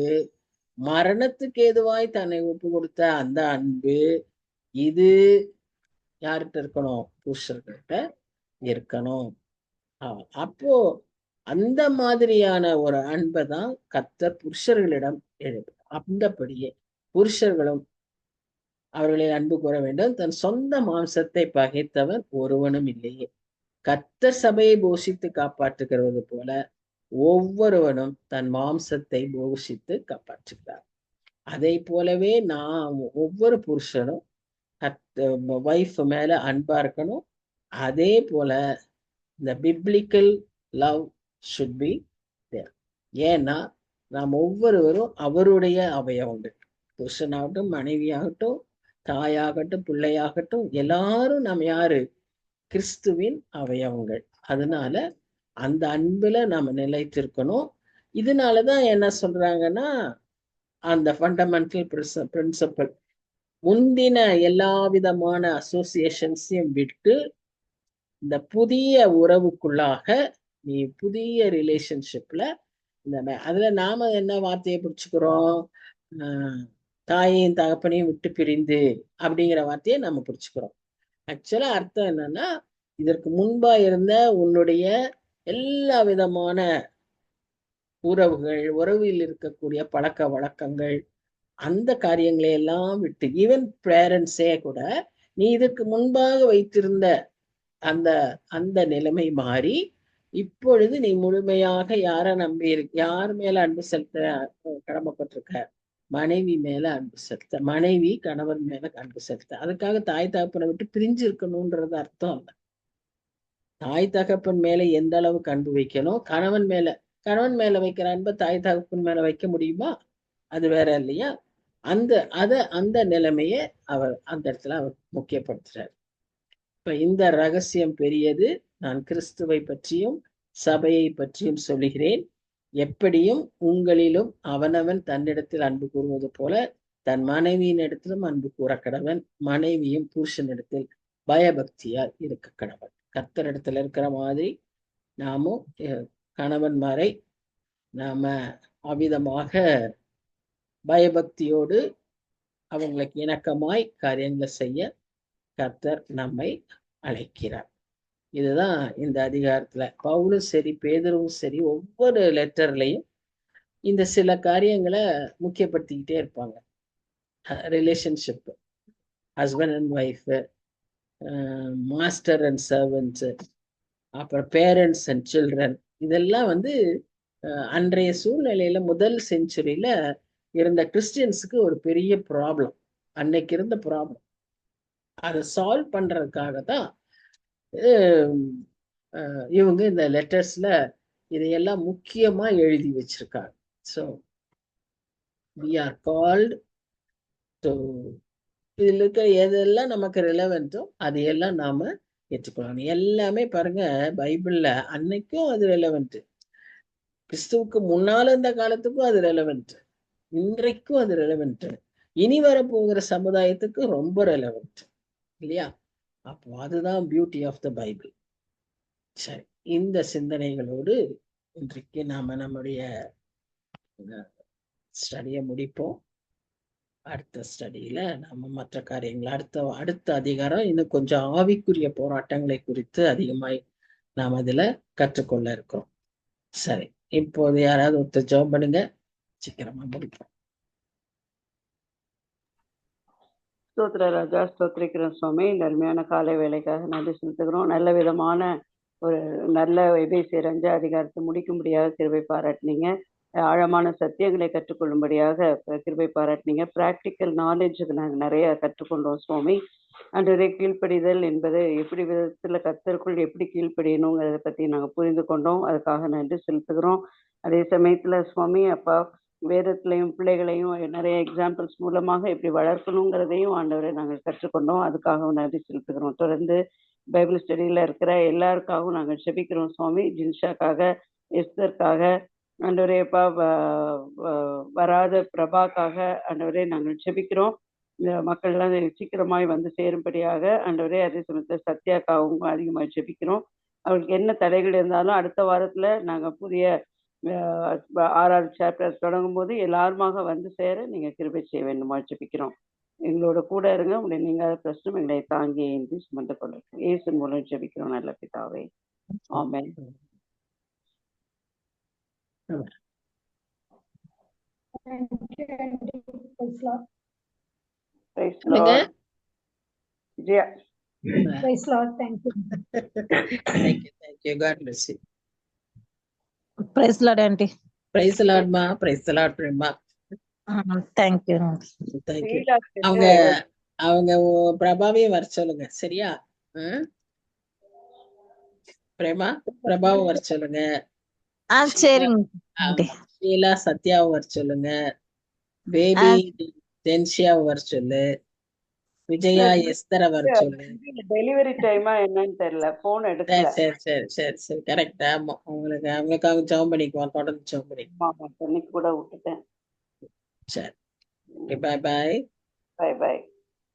மரணத்துக்கு ஏதுவாய் தன்னை ஒப்பு கொடுத்த அந்த அன்பு, இது யார்கிட்ட இருக்கணும்? புருஷர்கிட்ட இருக்கணும். அப்போ அந்த மாதிரியான ஒரு அன்பை தான் கர்த்தர் புருஷர்களிடம் அந்தபடியே புருஷர்களும் அவர்களை அன்பு கூற வேண்டும். தன் சொந்த மாம்சத்தை பகைத்தவன் ஒருவனும் இல்லையே. கர்த்தர் சபையை போஷித்து காப்பாற்றுகிறது போல ஒவ்வொருவனும் தன் மாம்சத்தை போஷித்து காப்பாற்றுகிறார். அதை போலவே நாம் ஒவ்வொரு புருஷனும் வைஃப் மேல அன்பா இருக்கணும். அதே போல இந்த biblical love should be there. ஏன்னா நாம் ஒவ்வொருவரும் அவருடைய அவயவங்கள், புருஷனாகட்டும், மனைவியாகட்டும், தாயாகட்டும், பிள்ளையாகட்டும், எல்லாரும் நாம் யாரு? கிறிஸ்துவின் அவயவங்கள். அதனால அந்த அன்புல நாம நிலைத்திருக்கணும். இதனாலதான் என்ன சொல்றாங்கன்னா, அந்த ஃபண்டமெண்டல் பிரின்சிபல் முந்தின எல்லா விதமான அசோசியேஷன்ஸையும் விட்டு இந்த புதிய உறவுக்குள்ளாக, நீ புதிய ரிலேஷன்ஷிப்ல அதுல நாம என்ன வார்த்தையை பிடிச்சுக்கிறோம்? தாயையும் தகப்பனையும் விட்டு பிரிந்து அப்படிங்கிற வார்த்தையை நம்ம பிடிச்சுக்கிறோம். ஆக்சுவலா அர்த்தம் என்னன்னா, இதற்கு முன்பா இருந்த உன்னுடைய எல்லா விதமான உறவில் இருக்கக்கூடிய பழக்க வழக்கங்கள், அந்த காரியங்களை எல்லாம் விட்டு, ஈவன் பேரண்ட்ஸே கூட நீ இதற்கு முன்பாக வைத்திருந்த அந்த அந்த நிலைமை மாறி, இப்பொழுது நீ முழுமையாக யாரை நம்பி யார் மேல அன்பு செலுத்த கடமைப்பட்டிருக்க? மனைவி மேல அன்பு செலுத்த, மனைவி கணவன் மேல அன்பு செலுத்த. அதுக்காக தாய் தகப்பனை விட்டு பிரிஞ்சு இருக்கணும்ன்றது அர்த்தம் இல்லை. தாய் தகப்பன் மேல எந்த அளவுக்கு அன்பு வைக்கணும், கணவன் மேல வைக்கிற அன்பை தாய் தகப்பன் மேல வைக்க முடியுமா? அது வேற இல்லையா? அந்த நிலைமைய அவர் அந்த இடத்துல அவர் முக்கியப்படுத்துறார். இப்ப இந்த ரகசியம் பெரியது. நான் கிறிஸ்துவை பற்றியும் சபையை பற்றியும் சொல்லுகிறேன். எப்படியும் உங்களிலும் அவனவன் தன்னிடத்தில் அன்பு கூறுவது போல தன் மனைவியின் இடத்திலும் அன்பு கூற கடவன். மனைவியும் புருஷனிடத்தில் பயபக்தியால் இருக்க கடவன். கர்த்தரிடத்துல இருக்கிற மாதிரி நாமும் கணவன்மாரை நாம அவ்விதமாக பயபக்தியோடு அவங்களுக்கு இணக்கமாய் காரியங்களை செய்ய கர்த்தர் நம்மை அழைக்கிறார். இதுதான் இந்த அதிகாரத்துல பவுலும் சரி பேதுருவும் சரி ஒவ்வொரு லெட்டர்லையும் இந்த சில காரியங்களை முக்கியப்படுத்திக்கிட்டே இருப்பாங்க. Relationship, husband and wife, master and servants, அப்புறம் பேரண்ட்ஸ் அண்ட் சில்ட்ரன், இதெல்லாம் அன்றைய சூழ்நிலையில முதல் செஞ்சுரியில இருந்த கிறிஸ்டியன்ஸுக்கு ஒரு பெரிய ப்ராப்ளம், அன்னைக்கு இருந்த ப்ராப்ளம். அதை சால்வ் பண்றதுக்காக தான் இவங்க இந்த லெட்டர்ஸ்ல இதையெல்லாம் முக்கியமா எழுதி வச்சிருக்காங்க. So we are called to இதுல இருக்க எதெல்லாம் நமக்கு ரெலவென்ட்டோ அதையெல்லாம் நாம ஏற்றுக்கொள்ளணும். எல்லாமே பாருங்க, பைபிள்ல அன்னைக்கும் அது ரெலவென்ட், கிறிஸ்துவுக்கு முன்னால இருந்த காலத்துக்கும் அது ரெலவென்ட், இன்றைக்கும் அது ரெலவென்ட், இனி வரப்போகிற சமுதாயத்துக்கு ரொம்ப ரெலவென்ட் இல்லையா? அப்போ அதுதான் பியூட்டி ஆஃப் த பைபிள். சரி, இந்த சிந்தனைகளோடு இன்றைக்கு நாம நம்முடைய ஸ்டடியை முடிப்போம். அடுத்த ஸ்டடியில நம்ம மற்ற காரியங்கள் அடுத்த அதிகாரம் இன்னும் கொஞ்சம் ஆவிக்குரிய போராட்டங்களை குறித்து அதிகமாய் நாம் அதுல கற்றுக்கொள்ள இருக்கிறோம். சரி, இப்போது யாராவது ஒருத்தர் ஜெபம் பண்ணுங்க, சீக்கிரமா முடிப்போம். ஸ்தோத்திர ராஜா, ஸ்தோத்திரிக்கிறோம் சுவாமி. இந்த அருமையான காலை வேலைக்காக நன்றி செலுத்துகிறோம். நல்ல விதமான ஒரு நல்ல எபேசியர் 5 அதிகாரத்தை முடிக்கும்படியாக கிருபை பாராட்டினீங்க. ஆழமான சத்தியங்களை கற்றுக்கொள்ளும்படியாக கிருபை பாராட்டினீங்க. ப்ராக்டிக்கல் நாலேஜுக்கு நாங்கள் நிறைய கற்றுக்கொண்டோம் சுவாமி. அன்றைய கீழ்ப்படிதல் என்பது எப்படி விதத்தில் கர்த்தருக்குள் எப்படி கீழ்ப்படியணுங்கிறத பற்றி நாங்கள் புரிந்து கொண்டோம். அதுக்காக நன்றி செலுத்துகிறோம். அதே சமயத்தில் சுவாமி அப்பா, வேதத்திலையும் பிள்ளைகளையும் நிறைய எக்ஸாம்பிள்ஸ் மூலமாக எப்படி வளர்க்கணுங்கிறதையும் ஆண்டவரை நாங்கள் கற்றுக்கொண்டோம். அதுக்காக நன்றி செலுத்துகிறோம். தொடர்ந்து பைபிள் ஸ்டடியில் இருக்கிற எல்லாருக்காகவும் நாங்கள் செபிக்கிறோம் சுவாமி. ஜின்ஷாக்காக, எஸ்தருக்காக, ஆண்டவரே அப்பா, வராத பிரபாக்காக ஆண்டவரே நாங்கள் செபிக்கிறோம். இந்த மக்கள்லாம் சீக்கிரமாய் வந்து சேரும்படியாக ஆண்டவரே. அதே சமயத்தில் சத்யாக்காகவும் அதிகமாக செபிக்கிறோம். அவங்களுக்கு என்ன தடைகள் இருந்தாலும் அடுத்த வாரத்தில் நாங்கள் புதிய 6வது சாப்டர் தொடங்கும் போது எல்லாருமாக வந்து சேர நீங்கள் கிருபை செய்ய வேண்டுமா ஜெபிக்கிறோம். எங்களோட கூட இருங்க. உங்களுடைய நீங்காத பிரச்சனை எங்களை தாங்கி ஏந்தி சுமந்து கொண்டிருக்கோம். இயேசு மூலம் ஜெபிக்கிறோம் நல்ல பிதாவே, ஆமென். Praise the Lord. Jaya. Praise Lord. Thank you. Thank you. God bless you. Praise Lord, auntie. Praise the Lord, ma. Praise the Lord, Prema. Thank you. Thank you. அவங்க பிரபாவையும் வர சொல்லுங்க, சரியா? பிரேமா, பிரபாவும் வர சொல்லுங்க. சரிங்க. ஷீலா, சத்யாவை வர சொல்லுங்க. பேபி டென்சியாவை வர சொல்லு. விஜயா, எஸ்தரை வர சொல்லு. டெலிவரி டைமா என்னன்னு தெரியல, போன் எடுக்கல. சரி கரெக்ட். ஆமா, அவங்களுக்காக ஜெபம் பண்ணிக்குவோம், தொடர்ந்து ஜெபம் பண்ணிக்குவோம். கூட விட்டுட்டேன். சரி, பை பை. By by.